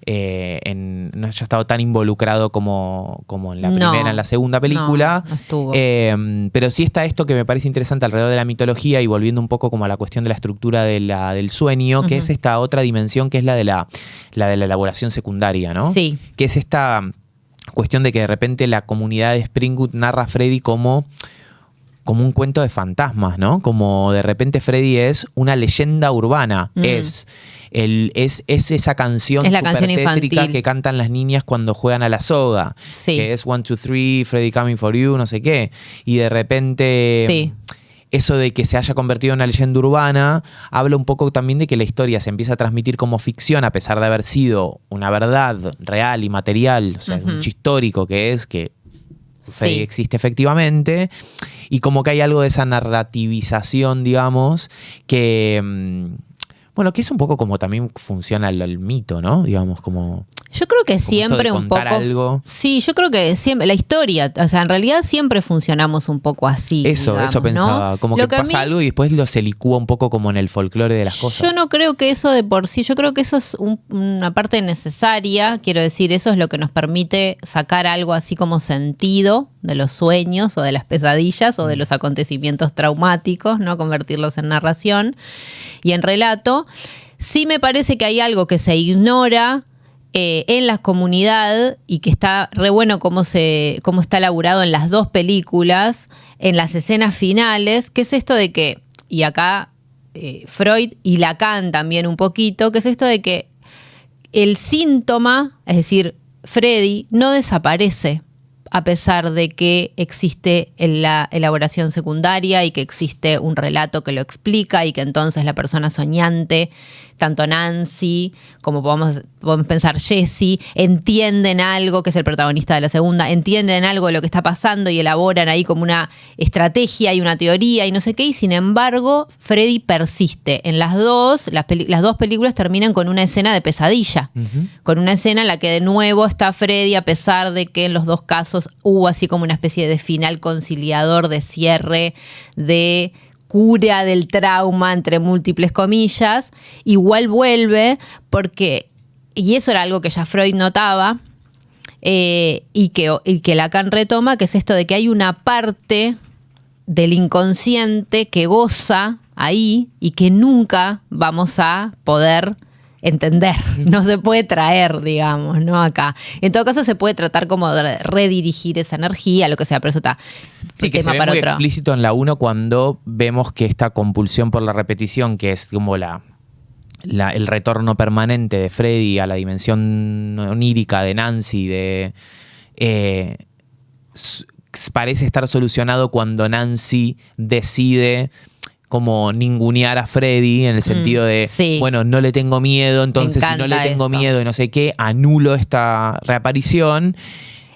no haya estado tan involucrado como en la primera, en la segunda película. No estuvo. Pero sí está esto que me parece interesante alrededor de la mitología y volviendo un poco como a la cuestión de la estructura del sueño, que es esta otra dimensión que es la de la elaboración secundaria, ¿no? Sí. Que es esta cuestión de que de repente la comunidad de Springwood narra a Freddy como un cuento de fantasmas, ¿no? Como de repente Freddy es una leyenda urbana, es esa canción es la canción tétrica infantil que cantan las niñas cuando juegan a la soga, que es 1, 2, 3, Freddy coming for you, no sé qué, y de repente eso de que se haya convertido en una leyenda urbana habla un poco también de que la historia se empieza a transmitir como ficción a pesar de haber sido una verdad real y material, o sea, un hecho histórico que existe efectivamente, y como que hay algo de esa narrativización, digamos, que que es un poco como también funciona el mito, ¿no? Digamos, como... Yo creo que siempre un poco... algo. Sí, yo creo que siempre... La historia, o sea, en realidad siempre funcionamos un poco así, Eso pensaba. ¿No? Como que pasa algo y después se licúa un poco como en el folclore de las cosas. Yo no creo que eso de por sí... Yo creo que eso es una parte necesaria. Quiero decir, eso es lo que nos permite sacar algo así como sentido de los sueños o de las pesadillas o de los acontecimientos traumáticos, ¿no? Convertirlos en narración y en relato. Sí me parece que hay algo que se ignora en la comunidad y que está re bueno cómo está elaborado en las dos películas, en las escenas finales, que es esto de que, y acá Freud y Lacan también un poquito, que es esto de que el síntoma, es decir, Freddy, no desaparece a pesar de que existe la elaboración secundaria y que existe un relato que lo explica y que entonces la persona soñante, tanto Nancy como podemos pensar Jessie, entienden algo, que es el protagonista de la segunda, entienden algo de lo que está pasando y elaboran ahí como una estrategia y una teoría y no sé qué, y sin embargo Freddy persiste. En las dos películas terminan con una escena de pesadilla, con una escena en la que de nuevo está Freddy, a pesar de que en los dos casos hubo así como una especie de final conciliador, de cierre, de cura del trauma, entre múltiples comillas, igual vuelve porque, y eso era algo que ya Freud notaba, y que Lacan retoma, que es esto de que hay una parte del inconsciente que goza ahí y que nunca vamos a poder entender, no se puede traer, digamos, ¿no? Acá. En todo caso, se puede tratar como de redirigir esa energía, lo que sea, pero eso está. Sí, que tema se ve para muy otro. explícito en la 1 cuando vemos que esta compulsión por la repetición, que es como el retorno permanente de Freddy a la dimensión onírica de Nancy, parece estar solucionado cuando Nancy decide como ningunear a Freddy en el sentido de, sí. bueno, no le tengo miedo, entonces si no le tengo miedo y no sé qué, anulo esta reaparición.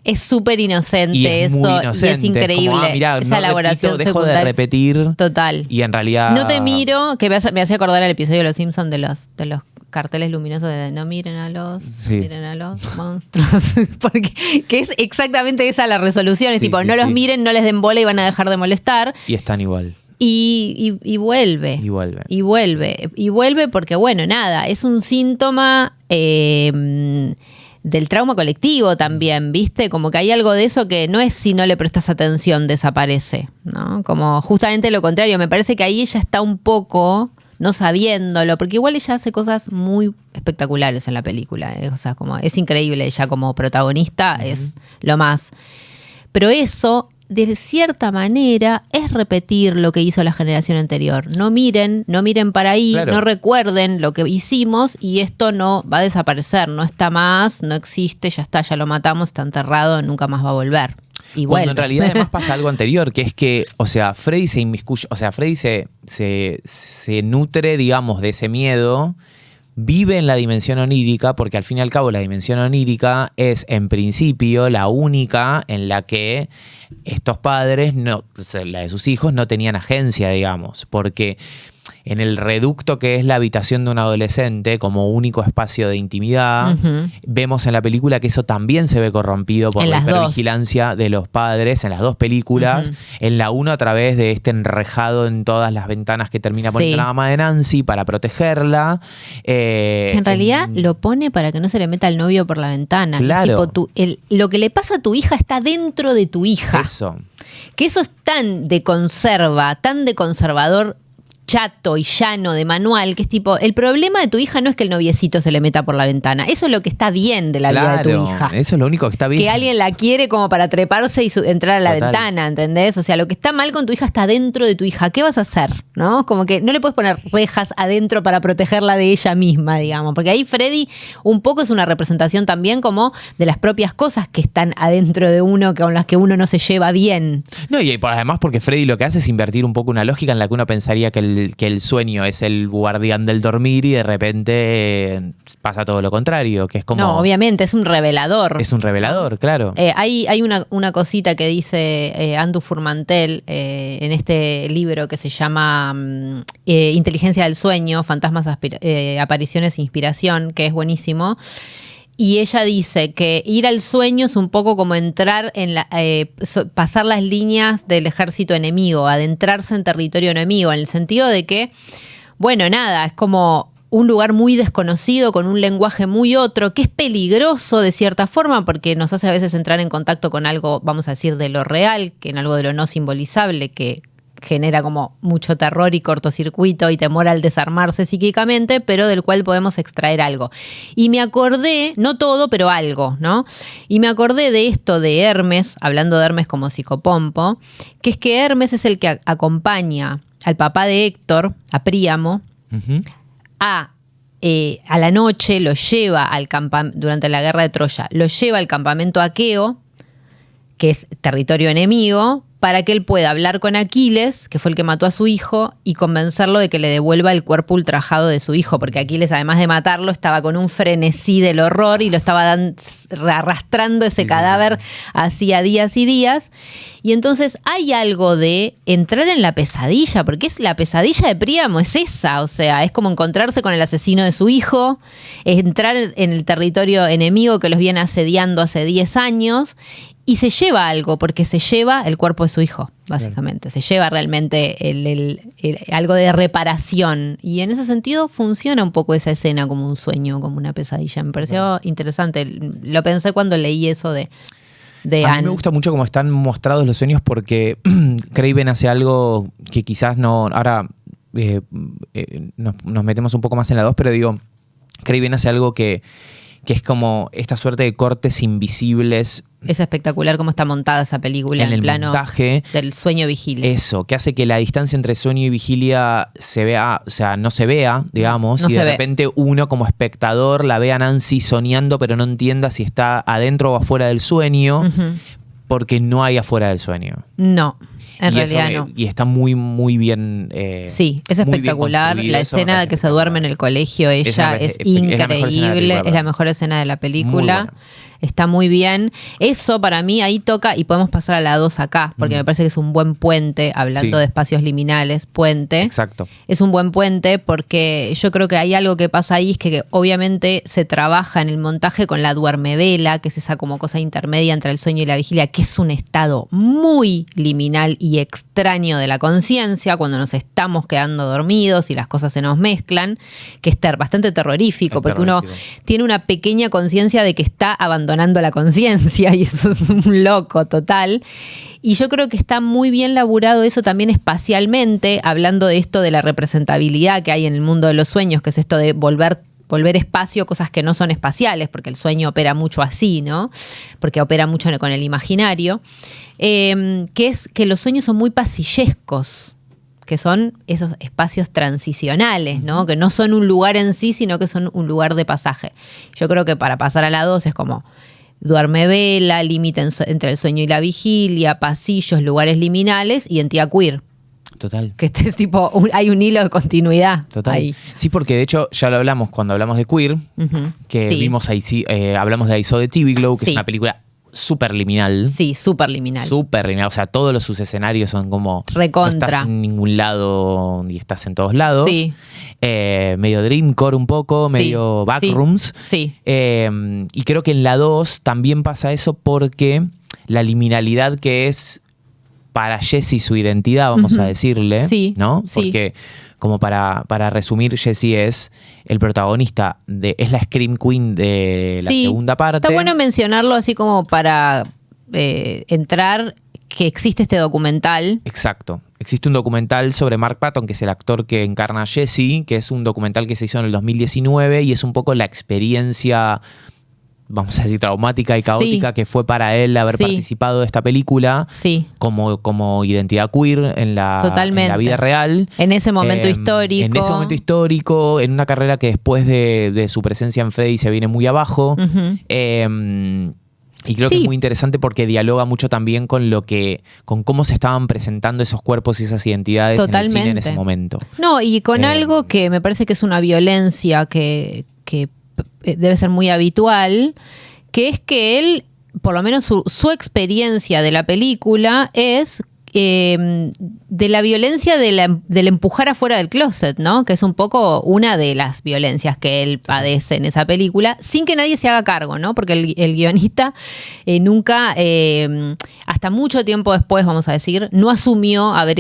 Es súper inocente y es eso, muy inocente. y es increíble. Como, mirá, esa elaboración repito, dejo secundaria. de repetir. Total. Y en realidad... No te miro, que me hace acordar el episodio de Los Simpsons de los carteles luminosos de no miren a los monstruos. Porque que es exactamente esa la resolución. Es tipo, no los miren, no les den bola y van a dejar de molestar. Y están igual. Y vuelve. Y vuelve Porque, bueno, nada, es un síntoma del trauma colectivo también, ¿viste? Como que hay algo de eso que no es si no le prestas atención, desaparece, ¿no? Como justamente lo contrario. Me parece que ahí ella está un poco no sabiéndolo, porque igual ella hace cosas muy espectaculares en la película, ¿eh? O sea, como es increíble ella como protagonista, es lo más. Pero eso, de cierta manera, es repetir lo que hizo la generación anterior. No miren para ahí, claro. No recuerden lo que hicimos y esto no va a desaparecer, no está más, no existe, ya está, ya lo matamos, está enterrado, nunca más va a volver. Y bueno, en realidad además pasa algo anterior, que es que, o sea, Freddy se inmiscuye, o sea, Freddy se nutre, digamos, de ese miedo, vive en la dimensión onírica, porque al fin y al cabo la dimensión onírica es, en principio, la única en la que estos padres, la de sus hijos, no tenían agencia, digamos, porque en el reducto que es la habitación de un adolescente como único espacio de intimidad, vemos en la película que eso también se ve corrompido por la hipervigilancia de los padres en las dos películas. En la 1 a través de este enrejado en todas las ventanas que termina poniendo la mamá de Nancy para protegerla. Que en realidad lo pone para que no se le meta al novio por la ventana. Claro. Tipo, lo que le pasa a tu hija está dentro de tu hija. Eso. Que eso es tan de conserva, tan de conservador, chato y llano de manual, que es tipo, el problema de tu hija no es que el noviecito se le meta por la ventana, eso es lo que está bien de la vida de tu hija. Eso es lo único que está bien. Que alguien la quiere como para treparse y entrar a la ventana, ¿entendés? O sea, lo que está mal con tu hija está dentro de tu hija. ¿Qué vas a hacer? ¿No? Como que no le puedes poner rejas adentro para protegerla de ella misma, digamos. Porque ahí Freddy un poco es una representación también como de las propias cosas que están adentro de uno, con las que uno no se lleva bien. No, y además porque Freddy lo que hace es invertir un poco una lógica en la que uno pensaría que el sueño es el guardián del dormir y de repente pasa todo lo contrario, que es como... No, obviamente, es un revelador. Es un revelador, claro. Hay una cosita que dice Andu Furmantel en este libro que se llama Inteligencia del sueño, fantasmas, apariciones e inspiración, que es buenísimo. Y ella dice que ir al sueño es un poco como entrar pasar las líneas del ejército enemigo, adentrarse en territorio enemigo, en el sentido de que, bueno, nada, es como un lugar muy desconocido, con un lenguaje muy otro, que es peligroso de cierta forma, porque nos hace a veces entrar en contacto con algo, vamos a decir, de lo real, que en algo de lo no simbolizable, que genera como mucho terror y cortocircuito y temor al desarmarse psíquicamente, pero del cual podemos extraer algo. Y me acordé, no todo, pero algo, ¿no? Y me acordé de esto de Hermes, hablando de Hermes como psicopompo, que es que Hermes es el que acompaña al papá de Héctor, a Príamo, a la noche, lo lleva al campamento, durante la guerra de Troya, lo lleva al campamento aqueo, que es territorio enemigo, para que él pueda hablar con Aquiles, que fue el que mató a su hijo, y convencerlo de que le devuelva el cuerpo ultrajado de su hijo, porque Aquiles, además de matarlo, estaba con un frenesí del horror y lo estaba arrastrando ese cadáver hacía días y días. Y entonces hay algo de entrar en la pesadilla, porque es la pesadilla de Príamo, es esa, o sea, es como encontrarse con el asesino de su hijo, es entrar en el territorio enemigo que los viene asediando hace 10 años, y se lleva algo, porque se lleva el cuerpo de su hijo, básicamente. Se lleva realmente algo de reparación. Y en ese sentido funciona un poco esa escena como un sueño, como una pesadilla. Me pareció interesante. Lo pensé cuando leí eso de Anne. A mí me gusta mucho cómo están mostrados los sueños, porque Craven hace algo que quizás no... Ahora nos metemos un poco más en la 2, pero digo... Craven hace algo que es como esta suerte de cortes invisibles. Es espectacular cómo está montada esa película en el plano montaje del sueño-vigilia. Eso, que hace que la distancia entre sueño y vigilia se vea, o sea, no se vea, digamos, No y se de ve. repente uno como espectador la ve a Nancy soñando, pero no entienda si está adentro o afuera del sueño, porque no hay afuera del sueño. No, en Y realidad eso, no. Y está muy, muy bien. Sí, es muy bien espectacular. construido. La Eso me escena de parece que se duerme en el colegio, ella Esa es es la mejor escena de la increíble, película, es la mejor escena de la Muy película. buena. Está muy bien. Eso para mí ahí toca, y podemos pasar a la 2 acá, porque me parece que es un buen puente, hablando Sí. de espacios liminales, puente. Exacto. Es un buen puente porque yo creo que hay algo que pasa ahí, es que obviamente se trabaja en el montaje con la duermevela, que es esa como cosa intermedia entre el sueño y la vigilia, que es un estado muy liminal y extraño de la conciencia, cuando nos estamos quedando dormidos y las cosas se nos mezclan, que es bastante terrorífico, Es porque uno terrorífico. tiene una pequeña conciencia de que está abandonando la conciencia, y eso es un loco total. Y yo creo que está muy bien laburado eso también espacialmente, hablando de esto de la representabilidad que hay en el mundo de los sueños, que es esto de volver espacio cosas que no son espaciales, porque el sueño opera mucho así, ¿no? Porque opera mucho con el imaginario. Que es que los sueños son muy pasillescos, que son esos espacios transicionales, ¿no? Que no son un lugar en sí, sino que son un lugar de pasaje. Yo creo que para pasar a la 2 es como duermevela, límite entre el sueño y la vigilia, pasillos, lugares liminales y entidad queer. Total. Que este es tipo, hay un hilo de continuidad Total. ahí. Sí, porque de hecho ya lo hablamos cuando hablamos de Queer, Ujú. que Sí. vimos ahí, hablamos de I Saw the TV Glow, que Sí. es una película súper liminal. Sí, súper liminal. Súper lineal, o sea, todos sus escenarios son como Recontra. no estás en ningún lado y estás en todos lados. Sí. Medio dreamcore un poco, Sí, medio backrooms. Sí. Y creo que en la 2 también pasa eso porque la liminalidad que es para Jessie su identidad, vamos Ujú. a decirle, Sí, ¿no? sí. Porque como para resumir, Jessie es el protagonista, es la Scream Queen de la Sí. segunda parte. Está bueno mencionarlo así como para entrar, que existe este documental. Exacto. Existe un documental sobre Mark Patton, que es el actor que encarna a Jesse, que es un documental que se hizo en el 2019 y es un poco la experiencia, vamos a decir, traumática y caótica que fue para él haber Sí. participado de esta película Sí. como identidad queer en Totalmente. la vida real. En ese momento histórico. En ese momento histórico, en una carrera que después de su presencia en Freddy se viene muy abajo. Ujú. Y creo que Sí. es muy interesante porque dialoga mucho también con cómo se estaban presentando esos cuerpos y esas identidades en el cine en ese momento. No, y con Eh, algo que me parece que es una violencia que debe ser muy habitual, que es que él, por lo menos su experiencia de la película es de la violencia del empujar afuera del closet, ¿no? Que es un poco una de las violencias que él padece en esa película, sin que nadie se haga cargo, ¿no? Porque el guionista nunca, hasta mucho tiempo después, vamos a decir, no asumió haber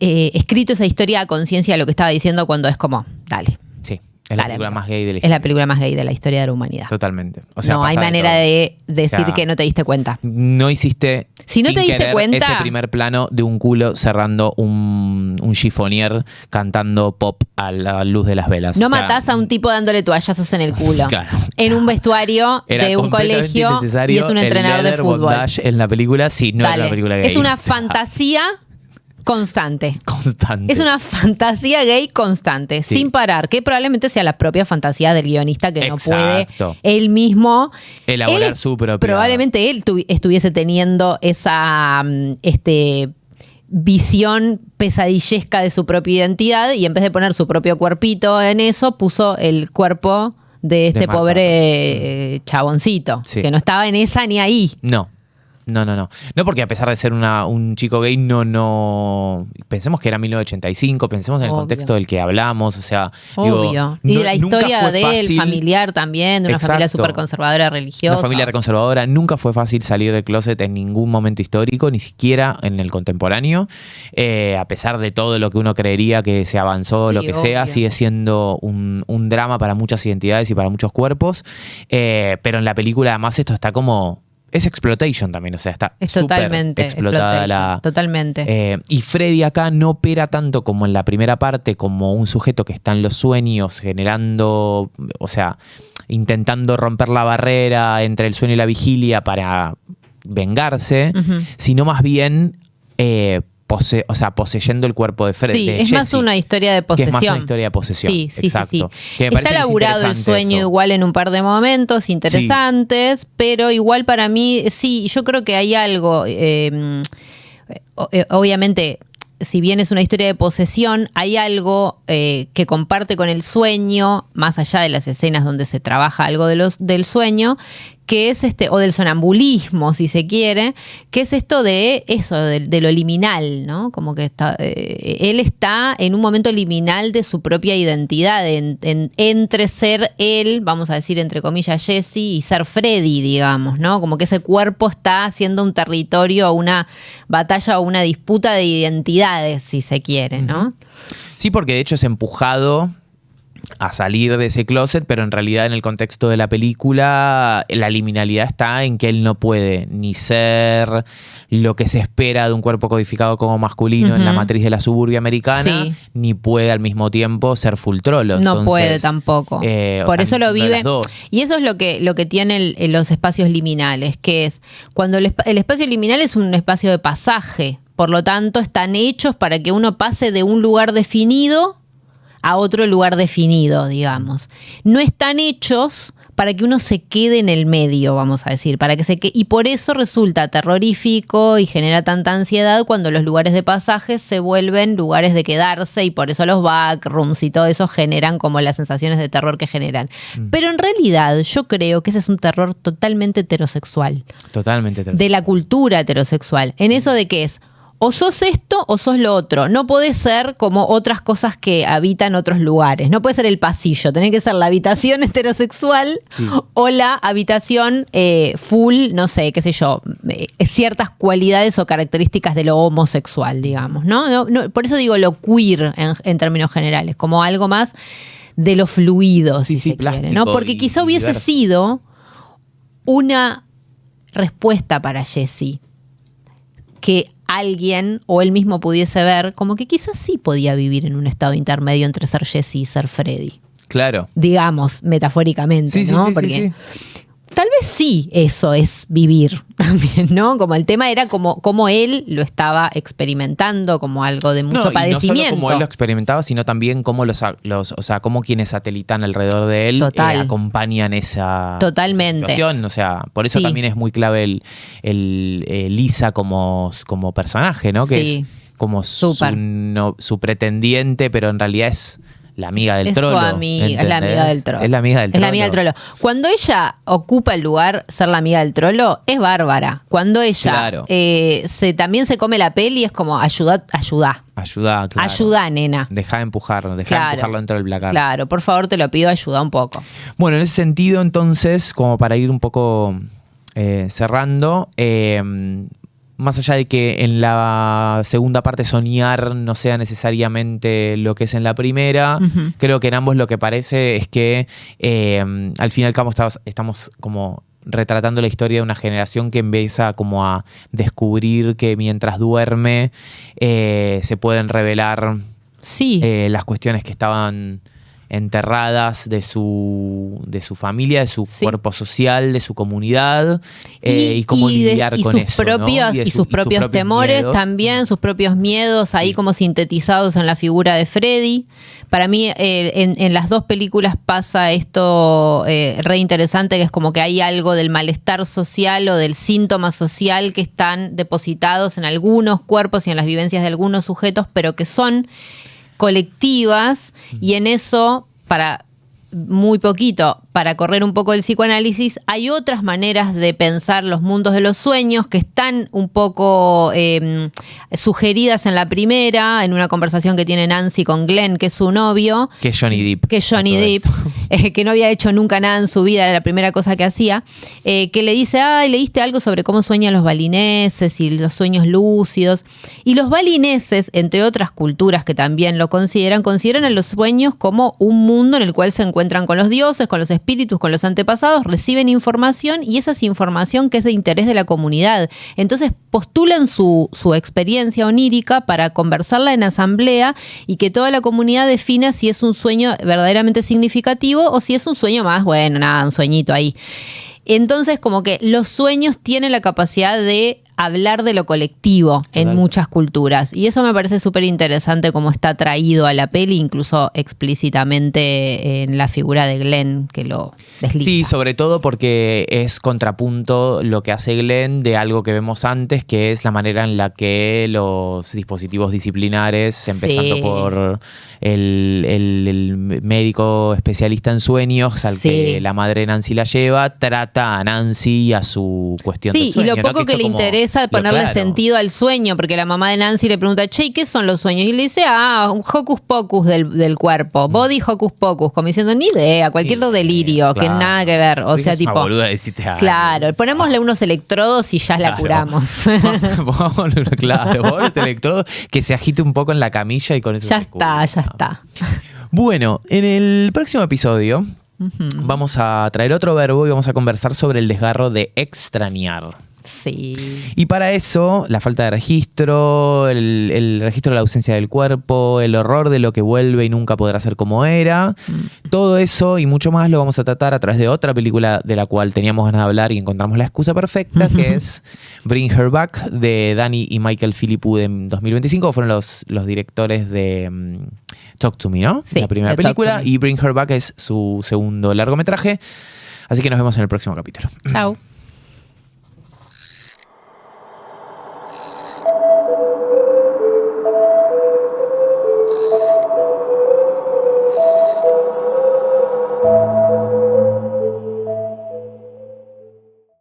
escrito esa historia a conciencia de lo que estaba diciendo, cuando es como, dale. Sí, es la Dale, película amigo. más gay de la Es historia. la película más gay de la historia de la humanidad. Totalmente. O sea, No hay pasa manera todo. de decir O sea, que no te diste cuenta. No hiciste. Si no sin te diste querer, cuenta- ese primer plano de un culo cerrando un chiffonier cantando pop a la luz de las velas. No O sea, matás a un tipo dándole toallazos en el culo. Claro. En un vestuario era de un completamente colegio y innecesario es un entrenador el de leather fútbol. bondage en la película, sí, no Dale. era una película gay. Es una O sea, fantasía constante. constante. Es una fantasía gay constante, Sí. sin parar, que probablemente sea la propia fantasía del guionista que no puede Exacto. él mismo Elaborar él- su propia. Probablemente él estuviese teniendo esa visión pesadillesca de su propia identidad, y en vez de poner su propio cuerpito en eso, puso el cuerpo de este Mark pobre chaboncito, Sí. que no estaba en esa ni ahí. No. No, porque a pesar de ser un chico gay, no. Pensemos que era 1985, pensemos en el Obvio. contexto del que hablamos, o sea. Obvio. Y de la nunca historia fue de él, fácil. familiar también, de una familia Exacto. súper conservadora religiosa. Una familia conservadora. Nunca fue fácil salir del closet en ningún momento histórico, ni siquiera en el contemporáneo. A pesar de todo lo que uno creería que se avanzó, Sí, lo que sea, obvio. sigue siendo un drama para muchas identidades y para muchos cuerpos. Pero en la película, además, esto está como es exploitation también, o sea, está Es súper totalmente explotada exploitation, totalmente. y Freddy acá no opera tanto como en la primera parte, como un sujeto que está en los sueños generando, o sea, intentando romper la barrera entre el sueño y la vigilia para vengarse, sino más bien poseyendo el cuerpo de Freddy. Sí, es más una historia de posesión. Que es más una historia de posesión. Sí. Exacto. Que me Está parece elaborado el sueño eso. igual en un par de momentos interesantes, pero igual para mí, sí, yo creo que hay algo, obviamente, si bien es una historia de posesión, hay algo que comparte con el sueño, más allá de las escenas donde se trabaja algo del sueño, que es o del sonambulismo, si se quiere, que es esto de lo liminal, ¿no? Como que él está en un momento liminal de su propia identidad, entre ser él, vamos a decir entre comillas Jesse, y ser Freddy, digamos, ¿no? Como que ese cuerpo está haciendo un territorio, o una batalla o una disputa de identidades, si se quiere, ¿no? Sí, porque de hecho es empujado a salir de ese closet, pero en realidad en el contexto de la película la liminalidad está en que él no puede ni ser lo que se espera de un cuerpo codificado como masculino en la matriz de la suburbia americana, ni puede al mismo tiempo ser full trolo. No puede tampoco. Por eso lo vive. Y eso es lo que tienen los espacios liminales, que es cuando el espacio liminal es un espacio de pasaje, por lo tanto están hechos para que uno pase de un lugar definido a otro lugar definido, digamos. No están hechos para que uno se quede en el medio, vamos a decir, y por eso resulta terrorífico y genera tanta ansiedad cuando los lugares de pasaje se vuelven lugares de quedarse, y por eso los backrooms y todo eso generan como las sensaciones de terror que generan. Pero en realidad yo creo que ese es un terror totalmente heterosexual. Totalmente heterosexual. De la cultura heterosexual. En eso de que es o sos esto o sos lo otro. No podés ser como otras cosas que habitan otros lugares. No puede ser el pasillo. Tiene que ser la habitación heterosexual o la habitación full, no sé, qué sé yo, ciertas cualidades o características de lo homosexual, digamos, ¿no? Por eso digo lo queer en términos generales, como algo más de lo fluido, si se quiere, ¿no? Porque quizá hubiese sido una respuesta para Jesse que alguien o él mismo pudiese ver como que quizás sí podía vivir en un estado intermedio entre ser Jesse y ser Freddy. Claro. Digamos, metafóricamente, ¿no? Porque tal vez sí eso es vivir también, ¿no? Como el tema era como él lo estaba experimentando, como algo de mucho padecimiento. No solo como él lo experimentaba, sino también como como quienes satelitan alrededor de él acompañan esa situación. O sea, por eso también es muy clave el Lisa como personaje, ¿no? Que es como su pretendiente, pero en realidad es la amiga del trolo. Es su amiga, es la amiga del trolo. Es la amiga del trolo. Es la amiga del trolo. Cuando ella ocupa el lugar, ser la amiga del trolo, es bárbara. Cuando ella también se come la peli, es como ayuda, claro. Ayuda, nena. Deja de empujarlo dentro del placar. Claro, por favor, te lo pido, ayuda un poco. Bueno, en ese sentido, entonces, como para ir un poco cerrando, más allá de que en la segunda parte soñar no sea necesariamente lo que es en la primera, creo que en ambos lo que parece es que al fin y al cabo estamos como retratando la historia de una generación que empieza como a descubrir que mientras duerme se pueden revelar las cuestiones que estaban enterradas de su familia, de su cuerpo social, de su comunidad, y cómo lidiar con eso. Y sus propios temores miedos. También, sus propios miedos, ahí como sintetizados en la figura de Freddy. Para mí, en las dos películas pasa esto re interesante, que es como que hay algo del malestar social o del síntoma social que están depositados en algunos cuerpos y en las vivencias de algunos sujetos, pero que son colectivas, y en eso, para muy poquito, para correr un poco el psicoanálisis, hay otras maneras de pensar los mundos de los sueños que están un poco sugeridas en la primera, en una conversación que tiene Nancy con Glenn, que es su novio. Que es Johnny Depp. Que no había hecho nunca nada en su vida, era la primera cosa que hacía, que le dice, leíste algo sobre cómo sueñan los balineses y los sueños lúcidos. Y los balineses, entre otras culturas que también lo consideran a los sueños como un mundo en el cual se encuentran encuentran con los dioses, con los espíritus, con los antepasados, reciben información y esa es información que es de interés de la comunidad. Entonces postulan su experiencia onírica para conversarla en asamblea y que toda la comunidad defina si es un sueño verdaderamente significativo o si es un sueño más, bueno, nada, un sueñito ahí. Entonces, como que los sueños tienen la capacidad de hablar de lo colectivo en muchas culturas. Y eso me parece súper interesante cómo está traído a la peli, incluso explícitamente en la figura de Glenn, que lo desliza. Sí, sobre todo porque es contrapunto lo que hace Glenn de algo que vemos antes, que es la manera en la que los dispositivos disciplinares, empezando por el médico especialista en sueños, al que la madre Nancy la lleva, trata a Nancy y a su cuestión del sueño. Sí, y lo poco que le interesa ponerle sentido al sueño, porque la mamá de Nancy le pregunta, che, ¿qué son los sueños? Y le dice, un hocus pocus del cuerpo, body hocus pocus, como diciendo, ni idea, cualquier delirio, que nada que ver. O sea, tipo, claro, ponémosle unos electrodos y ya la curamos. Claro, los electrodos, que se agite un poco en la camilla y con eso ya está. Bueno, en el próximo episodio vamos a traer otro verbo y vamos a conversar sobre el desgarro de extrañar. Sí. Y para eso, la falta de registro, el registro de la ausencia del cuerpo, el horror de lo que vuelve y nunca podrá ser como era, todo eso y mucho más lo vamos a tratar a través de otra película de la cual teníamos ganas de hablar y encontramos la excusa perfecta, que es Bring Her Back, de Danny y Michael Philippou de 2025, fueron los directores de Talk to Me, ¿no? Sí, la primera película, y Bring Her Back es su segundo largometraje. Así que nos vemos en el próximo capítulo. Chao.